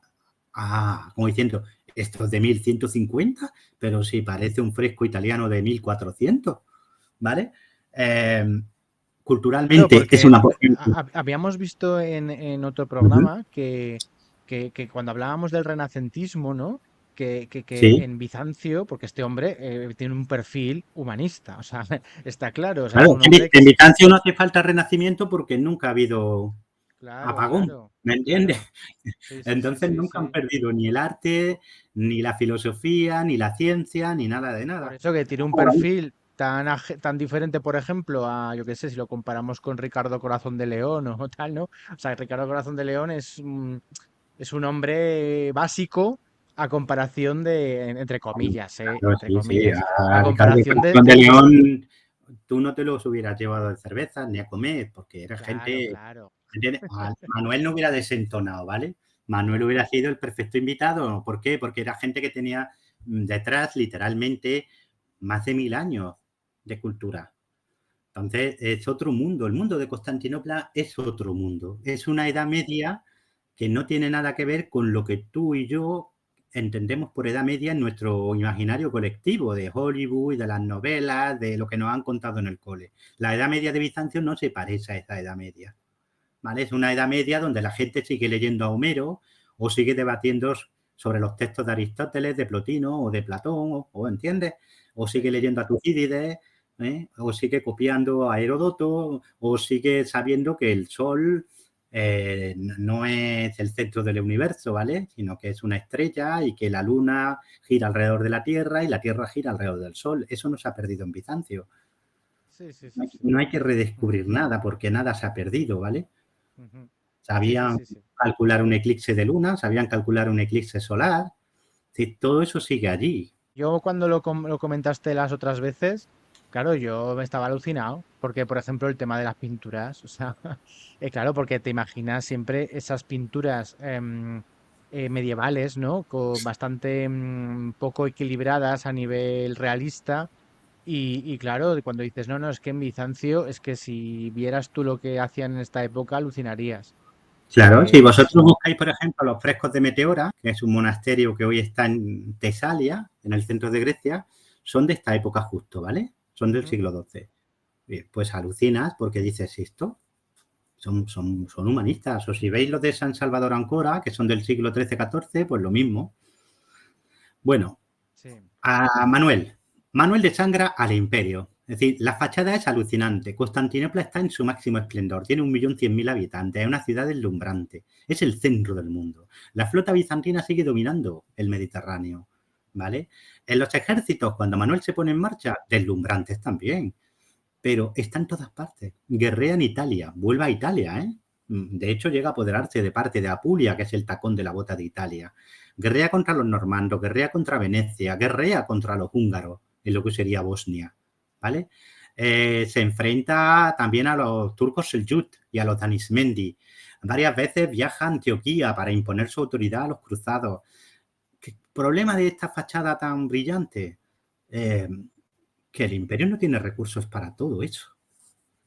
como diciendo, esto es de 1150, pero sí parece un fresco italiano de 1400, ¿vale? Claro, Culturalmente es porque una... habíamos visto en otro Uh -huh. programa que cuando hablábamos del renacentismo, ¿no? Que Sí, en Bizancio, porque este hombre tiene un perfil humanista, o sea, está claro, o sea, es claro, un hombre que en es... Bizancio no hace falta renacimiento porque nunca ha habido Claro, apagón, claro, ¿me entiendes? claro. Sí, sí, sí, Entonces sí, nunca han sí. perdido ni el arte, ni la filosofía, ni la ciencia, ni nada de Por nada. eso que tiene un perfil tan, tan diferente, por ejemplo, a, yo qué sé, si lo comparamos con Ricardo Corazón de León o tal, ¿no? O sea, Ricardo Corazón de León es un hombre básico a comparación de, entre comillas, Claro, entre sí, sí, comillas, a a Ricardo comparación Corazón de León tú no te los hubieras llevado de cerveza ni a comer, porque era Claro, gente, claro, ¿entiendes? Manuel no hubiera desentonado, ¿vale? Manuel claro. hubiera sido el perfecto invitado. ¿Por qué? Porque era gente que tenía detrás literalmente más de 1000 años de cultura. Entonces es otro mundo. El mundo de Constantinopla es otro mundo. Es una edad media que no tiene nada que ver con lo que tú y yo entendemos por edad media en nuestro imaginario colectivo de Hollywood y de las novelas, de lo que nos han contado en el cole. La edad media de Bizancio no se parece a esa edad media, ¿vale? Es una edad media donde la gente sigue leyendo a Homero o sigue debatiendo sobre los textos de Aristóteles, de Plotino o de Platón, ¿entiendes? O sigue Sí, leyendo a Tucídides, o sigue copiando a Heródoto, o sigue sabiendo que el Sol no es el centro del universo, ¿vale? Sino que es una estrella y que la Luna gira alrededor de la Tierra y la Tierra gira alrededor del Sol. Eso no se ha perdido en Bizancio. sí, sí, sí, sí. No hay que Ujú, redescubrir nada porque nada se ha perdido, ¿vale? ujú. Sí, sí, Sabían sí, sí. calcular un eclipse de luna, sabían calcular un eclipse solar. Sí, todo eso sigue allí. Yo cuando lo comentaste las otras veces, claro, yo me estaba alucinado, porque por ejemplo el tema de las pinturas, o sea, claro, porque te imaginas siempre esas pinturas medievales, ¿no? Bastante poco equilibradas a nivel realista. Y claro, cuando dices, no, no, es que en Bizancio, es que si vieras tú lo que hacían en esta época, alucinarías. Claro, si Pues, vosotros buscáis, por ejemplo, los frescos de Meteora, que es un monasterio que hoy está en Tesalia, en el centro de Grecia, son de esta época justo, ¿vale? Son del ujú, siglo XII. Pues alucinas porque dices esto. Son humanistas. O si veis los de San Salvador Ancora, que son del siglo XIII-XIV, pues lo mismo. Bueno, sí, a Manuel. Manuel desangra al imperio. Es decir, la fachada es alucinante. Constantinopla está en su máximo esplendor. Tiene 1.100.000 habitantes. Es una ciudad deslumbrante. Es el centro del mundo. La flota bizantina sigue dominando el Mediterráneo. ¿Vale? En los ejércitos, cuando Manuel se pone en marcha, deslumbrantes también. Pero está en todas partes. Guerrea en Italia. Vuelve a Italia, ¿eh? De hecho, llega a apoderarse de parte de Apulia, que es el tacón de la bota de Italia. Guerrea contra los normandos, guerrea contra Venecia, guerrea contra los húngaros, en lo que sería Bosnia, ¿vale? Se enfrenta también a los turcos Seljut y a los Danismendi. Varias veces viaja a Antioquía para imponer su autoridad a los cruzados. ¿Qué problema de esta fachada tan brillante? Eh, que el imperio no tiene recursos para todo eso.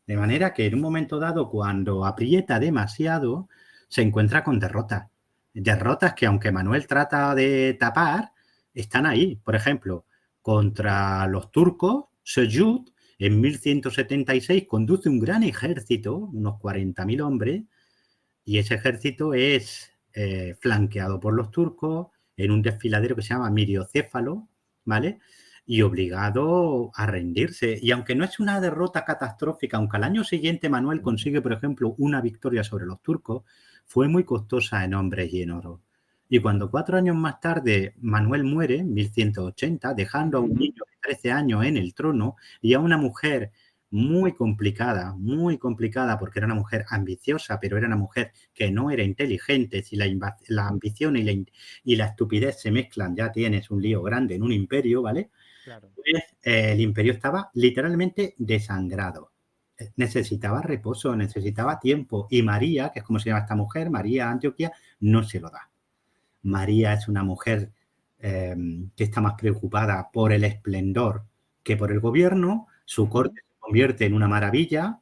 De manera que en un momento dado, cuando aprieta demasiado, se encuentra con derrotas. Derrotas que aunque Manuel trata de tapar, están ahí. Por ejemplo, contra los turcos, Sejud en 1176 conduce un gran ejército, unos 40.000 hombres, y ese ejército es flanqueado por los turcos en un desfiladero que se llama Miriocéfalo, ¿vale? Y obligado a rendirse. Y aunque no es una derrota catastrófica, aunque al año siguiente Manuel consigue, por ejemplo, una victoria sobre los turcos, fue muy costosa en hombres y en oro. Y cuando 4 años más tarde Manuel muere, en 1180, dejando a un ujú, niño de 13 años en el trono y a una mujer muy complicada, porque era una mujer ambiciosa, pero era una mujer que no era inteligente. Si la ambición y la estupidez se mezclan, ya tienes un lío grande en un imperio, ¿vale? Claro. Pues el imperio estaba literalmente desangrado. Necesitaba reposo, necesitaba tiempo. Y María, que es como se llama esta mujer, María Antioquia, no se lo da. María es una mujer que está más preocupada por el esplendor que por el gobierno. Su corte se convierte en una maravilla,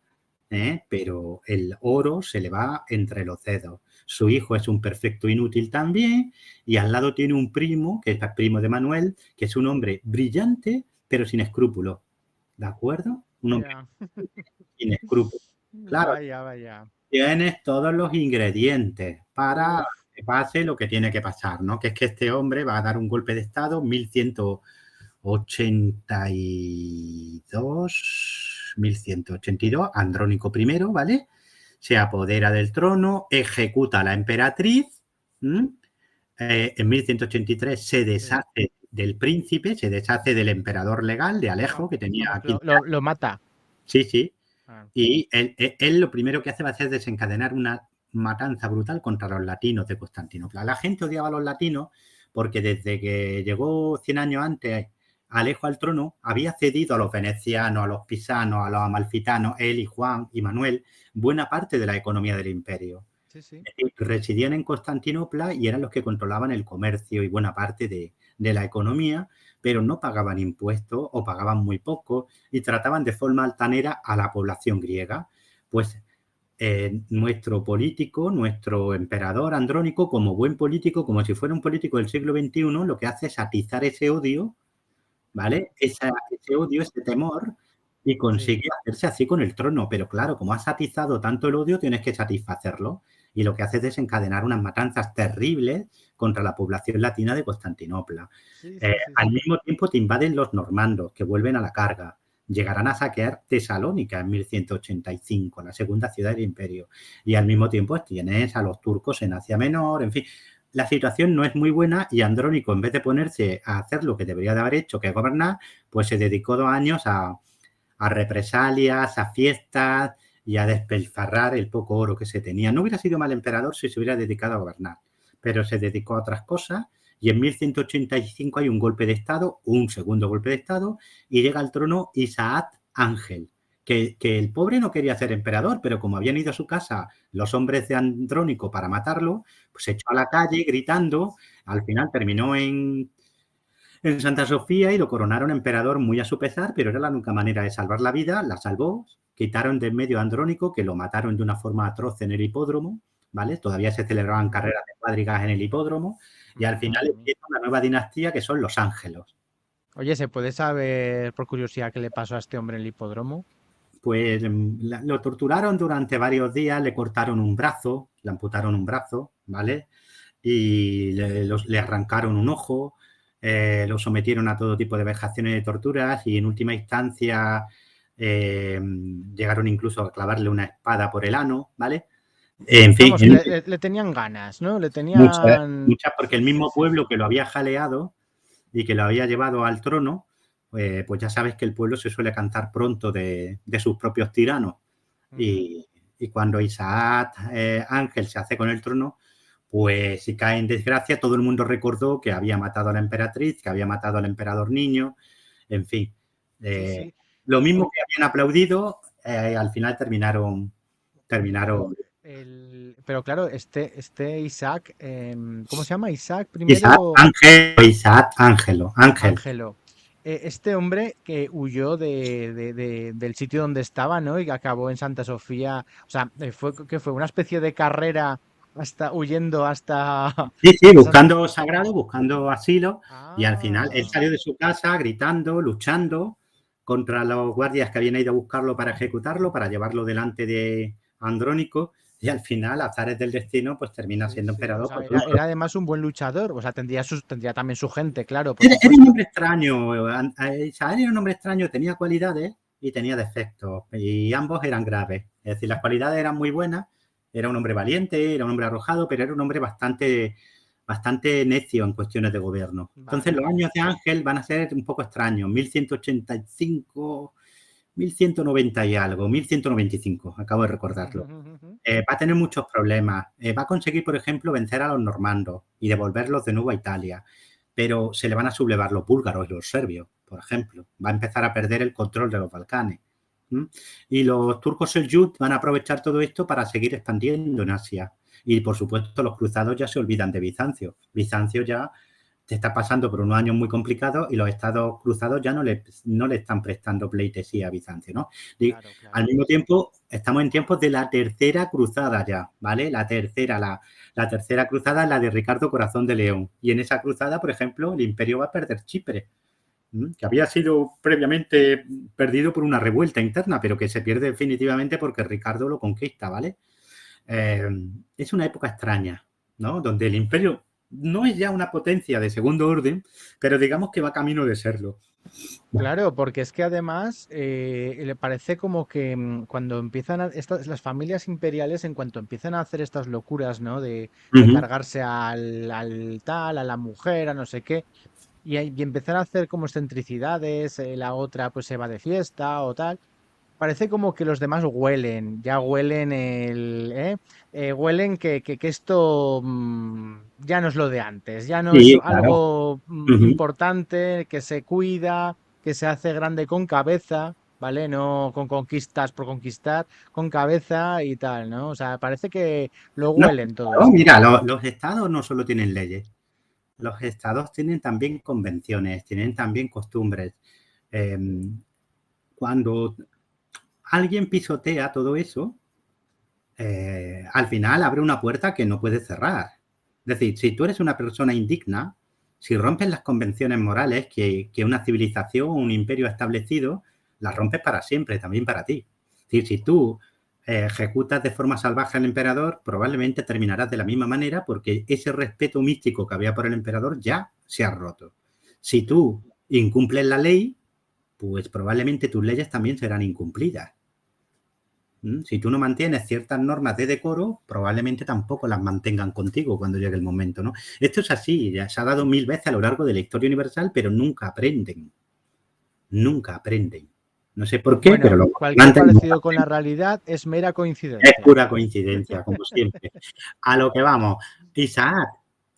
pero el oro se le va entre los dedos. Su hijo es un perfecto inútil también, y al lado tiene un primo, que es el primo de Manuel, que es un hombre brillante, pero sin escrúpulos. ¿De acuerdo? Un hombre Ya. sin escrúpulos. Claro, Vaya, vaya. tienes todos los ingredientes para Uf, que pase lo que tiene que pasar, ¿no? Que es que este hombre va a dar un golpe de Estado 1182, Andrónico I, ¿vale? Se apodera del trono, ejecuta a la emperatriz. En 1183 se sí. deshace del príncipe, se deshace del emperador legal, de Alejo, que tenía Vamos, 15 lo años. mata. Sí, sí. Ah, Y él lo primero que hace va a ser desencadenar una matanza brutal contra los latinos de Constantinopla. La gente odiaba a los latinos porque desde que llegó 100 años antes Alejo al trono, había cedido a los venecianos, a los pisanos, a los amalfitanos, él y Juan y Manuel, buena parte de la economía del imperio. sí, sí. Residían en Constantinopla y eran los que controlaban el comercio y buena parte de la economía, pero no pagaban impuestos o pagaban muy poco y trataban de forma altanera a la población griega. Pues nuestro político, nuestro emperador Andrónico, como buen político, como si fuera un político del siglo XXI, lo que hace es atizar ese odio, ¿vale? Ese odio, ese temor, y Sí. consigue hacerse así con el trono. Pero claro, como has atizado tanto el odio, tienes que satisfacerlo. Y lo que hace es desencadenar unas matanzas terribles contra la población latina de Constantinopla. Sí, sí, sí, Al sí. mismo tiempo te invaden los normandos, que vuelven a la carga. Llegarán a saquear Tesalónica en 1185, la segunda ciudad del imperio. Y al mismo tiempo tienes a los turcos en Asia Menor, en fin. La situación no es muy buena y Andrónico, en vez de ponerse a hacer lo que debería de haber hecho, que es gobernar, pues se dedicó 2 años a represalias, a fiestas y a despilfarrar el poco oro que se tenía. No hubiera sido mal emperador si se hubiera dedicado a gobernar, pero se dedicó a otras cosas y en 1185 hay un golpe de Estado, un segundo golpe de Estado, y llega al trono Isaac Ángel, que el pobre no quería ser emperador, pero como habían ido a su casa los hombres de Andrónico para matarlo, pues se echó a la calle gritando. Al final terminó en Santa Sofía y lo coronaron emperador muy a su pesar, pero era la única manera de salvar la vida, la salvó. Quitaron de en medio a Andrónico, que lo mataron de una forma atroz en el hipódromo, ¿vale? Todavía se celebraban carreras de cuadrigas en el hipódromo, y al final Madre mía. empieza una nueva dinastía que son los Ángelos. Oye, ¿se puede saber por curiosidad qué le pasó a este hombre en el hipódromo? Pues lo torturaron durante varios días, le cortaron un brazo, le amputaron un brazo, ¿vale? Y le arrancaron un ojo, lo sometieron a todo tipo de vejaciones y de torturas, y en última instancia llegaron incluso a clavarle una espada por el ano, ¿vale? En fin, Vamos, que le tenían ganas, ¿no? Le muchas, tenían... muchas, porque el Sí, sí, mismo sí, pueblo sí. que lo había jaleado y que lo había llevado al trono, pues ya sabes que el pueblo se suele cansar pronto de sus propios tiranos. Ujú. Y cuando Isaac Ángel se hace con el trono, pues si cae en desgracia, todo el mundo recordó que había matado a la emperatriz, que había matado al emperador niño, en fin. Sí, Eh, sí. lo mismo Oye, que habían aplaudido, al final pero, terminaron. pero claro, este Isaac, ¿cómo se llama? Isaac Isaac primero Ángel, Isaac Ángelo, Ángel. Ángelo. Este hombre que huyó del sitio donde estaba, ¿no? Y que acabó en Santa Sofía. O sea, fue una especie de carrera hasta huyendo hasta, Sí, sí, hasta Santa buscando Sofía. sagrado, buscando asilo, y al final él Ah, salió de su casa gritando, luchando contra los guardias que habían ido a buscarlo para ejecutarlo, para llevarlo delante de Andrónico, y al final, azares del destino, pues termina sí, siendo sí. O emperador. sea, era además un buen luchador. O sea, tendría también su gente, claro, por Era un supuesto. hombre extraño, Isaac era un hombre extraño, tenía cualidades y tenía defectos, y ambos eran graves. Es decir, las cualidades eran muy buenas, era un hombre valiente, era un hombre arrojado, pero era un hombre bastante necio en cuestiones de gobierno. Entonces, Vale, los vale. años de Ángel van a ser un poco extraños. 1185, 1190 y algo, 1195, acabo de recordarlo. Va a tener muchos problemas. Va a conseguir, por ejemplo, vencer a los normandos y devolverlos de nuevo a Italia, pero se le van a sublevar los búlgaros y los serbios, por ejemplo. Va a empezar a perder el control de los Balcanes. Y los turcos seljúk van a aprovechar todo esto para seguir expandiendo en Asia. Y, por supuesto, los cruzados ya se olvidan de Bizancio. Bizancio ya te está pasando por unos años muy complicados y los estados cruzados ya no le están prestando pleitesía a Bizancio, ¿no? Claro. Al mismo tiempo, estamos en tiempos de la tercera cruzada ya, ¿vale? La tercera cruzada es la de Ricardo Corazón de León. Y en esa cruzada, por ejemplo, el imperio va a perder Chipre, que había sido previamente perdido por una revuelta interna, pero que se pierde definitivamente porque Ricardo lo conquista, ¿vale? Es una época extraña, ¿no? Donde el imperio no es ya una potencia de segundo orden, pero digamos que va camino de serlo. Claro, porque es que además le parece como que cuando empiezan las familias imperiales, en cuanto empiezan a hacer estas locuras, ¿no? De cargarse al tal, a la mujer, a no sé qué, y empezar a hacer como excentricidades, la otra pues se va de fiesta o tal. Parece como que los demás huelen, ya huelen huelen que esto ya no es lo de antes, ya no es Sí, claro. algo importante, que se cuida, que se hace grande con cabeza, ¿vale? No con conquistas por conquistar, con cabeza y tal, ¿no? O sea, parece que lo huelen todo Claro, esto. mira, los estados no solo tienen leyes, los estados tienen también convenciones, tienen también costumbres. Cuando alguien pisotea todo eso, al final abre una puerta que no puede cerrar. Es decir, si tú eres una persona indigna, si rompes las convenciones morales que una civilización o un imperio ha establecido, las rompes para siempre, también para ti. Es decir, si tú ejecutas de forma salvaje al emperador, probablemente terminarás de la misma manera porque ese respeto místico que había por el emperador ya se ha roto. Si tú incumples la ley, pues probablemente tus leyes también serán incumplidas. Si tú no mantienes ciertas normas de decoro, probablemente tampoco las mantengan contigo cuando llegue el momento, ¿no? Esto es así, ya se ha dado 1000 veces a lo largo de la historia universal, pero nunca aprenden. Nunca aprenden. No sé por qué, pero Bueno, los cualquier gobernantes parecido con la realidad es mera es coincidencia. pura coincidencia, como siempre. A lo que vamos. Isaac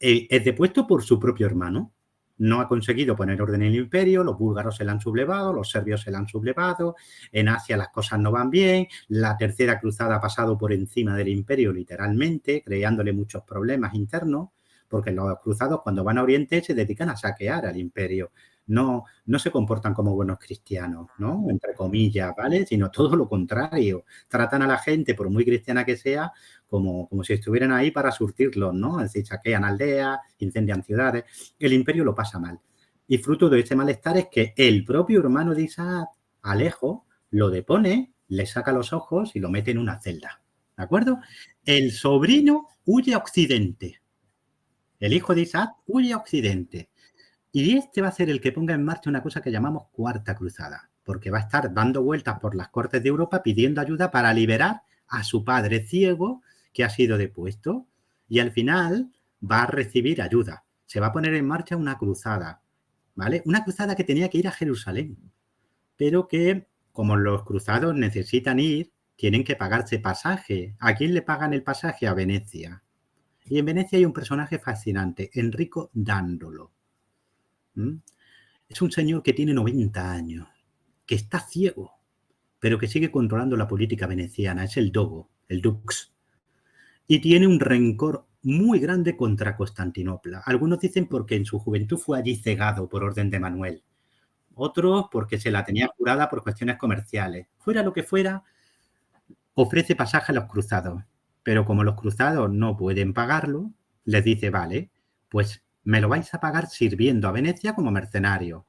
es depuesto por su propio hermano. No ha conseguido poner orden en el imperio, los búlgaros se le han sublevado, los serbios se le han sublevado, en Asia las cosas no van bien, la tercera cruzada ha pasado por encima del imperio literalmente, creándole muchos problemas internos, porque los cruzados cuando van a Oriente se dedican a saquear al imperio. No se comportan como buenos cristianos, ¿no? Entre comillas, ¿vale? Sino todo lo contrario. Tratan a la gente, por muy cristiana que sea, como si estuvieran ahí para surtirlos, ¿no? Es decir, saquean aldeas, incendian ciudades. El imperio lo pasa mal. Y fruto de este malestar es que el propio hermano de Isaac, Alejo, lo depone, le saca los ojos y lo mete en una celda. ¿De acuerdo? El sobrino huye a Occidente. El hijo de Isaac huye a Occidente. Y este va a ser el que ponga en marcha una cosa que llamamos Cuarta Cruzada, porque va a estar dando vueltas por las cortes de Europa pidiendo ayuda para liberar a su padre ciego que ha sido depuesto y al final va a recibir ayuda. Se va a poner en marcha una cruzada, ¿vale? Una cruzada que tenía que ir a Jerusalén, pero que como los cruzados necesitan ir, tienen que pagarse pasaje. ¿A quién le pagan el pasaje? A Venecia. Y en Venecia hay un personaje fascinante, Enrico Dandolo. Es un señor que tiene 90 años, que está ciego, pero que sigue controlando la política veneciana. Es el Dogo, el Dux. Y tiene un rencor muy grande contra Constantinopla. Algunos dicen porque en su juventud fue allí cegado por orden de Manuel. Otros porque se la tenía jurada por cuestiones comerciales. Fuera lo que fuera, ofrece pasaje a los cruzados. Pero como los cruzados no pueden pagarlo, les dice, vale, pues me lo vais a pagar sirviendo a Venecia como mercenario.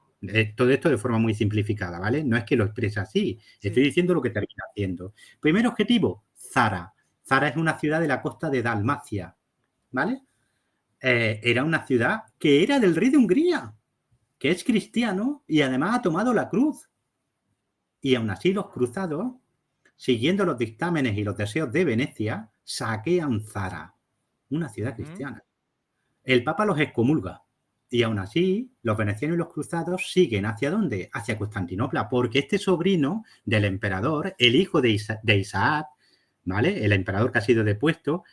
Todo esto de forma muy simplificada, ¿vale? No es que lo exprese así, Sí. estoy diciendo lo que termina haciendo. Primer objetivo, Zara. Zara es una ciudad de la costa de Dalmacia, ¿vale? Era una ciudad que era del rey de Hungría, que es cristiano y además ha tomado la cruz. Y aún así los cruzados, siguiendo los dictámenes y los deseos de Venecia, saquean Zara, una ciudad cristiana. El Papa los excomulga Y aún así, los venecianos y los cruzados siguen ¿hacia dónde? Hacia Constantinopla, porque este sobrino del emperador, el hijo de Isaac, ¿vale? El emperador que ha sido depuesto,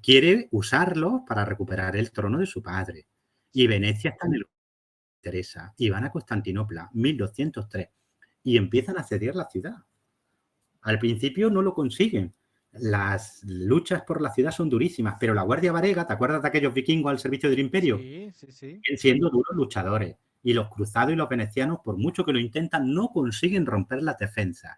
quiere usarlo para recuperar el trono de su padre. Y Venecia está en el Teresa y van a Constantinopla, 1203, y empiezan a asediar la ciudad. Al principio no lo consiguen. Las luchas por la ciudad son durísimas, pero la Guardia Varega, ¿te acuerdas de aquellos vikingos al servicio del imperio? Sí, sí, sí. Siguen siendo duros luchadores. Y los cruzados y los venecianos, por mucho que lo intentan, no consiguen romper las defensas.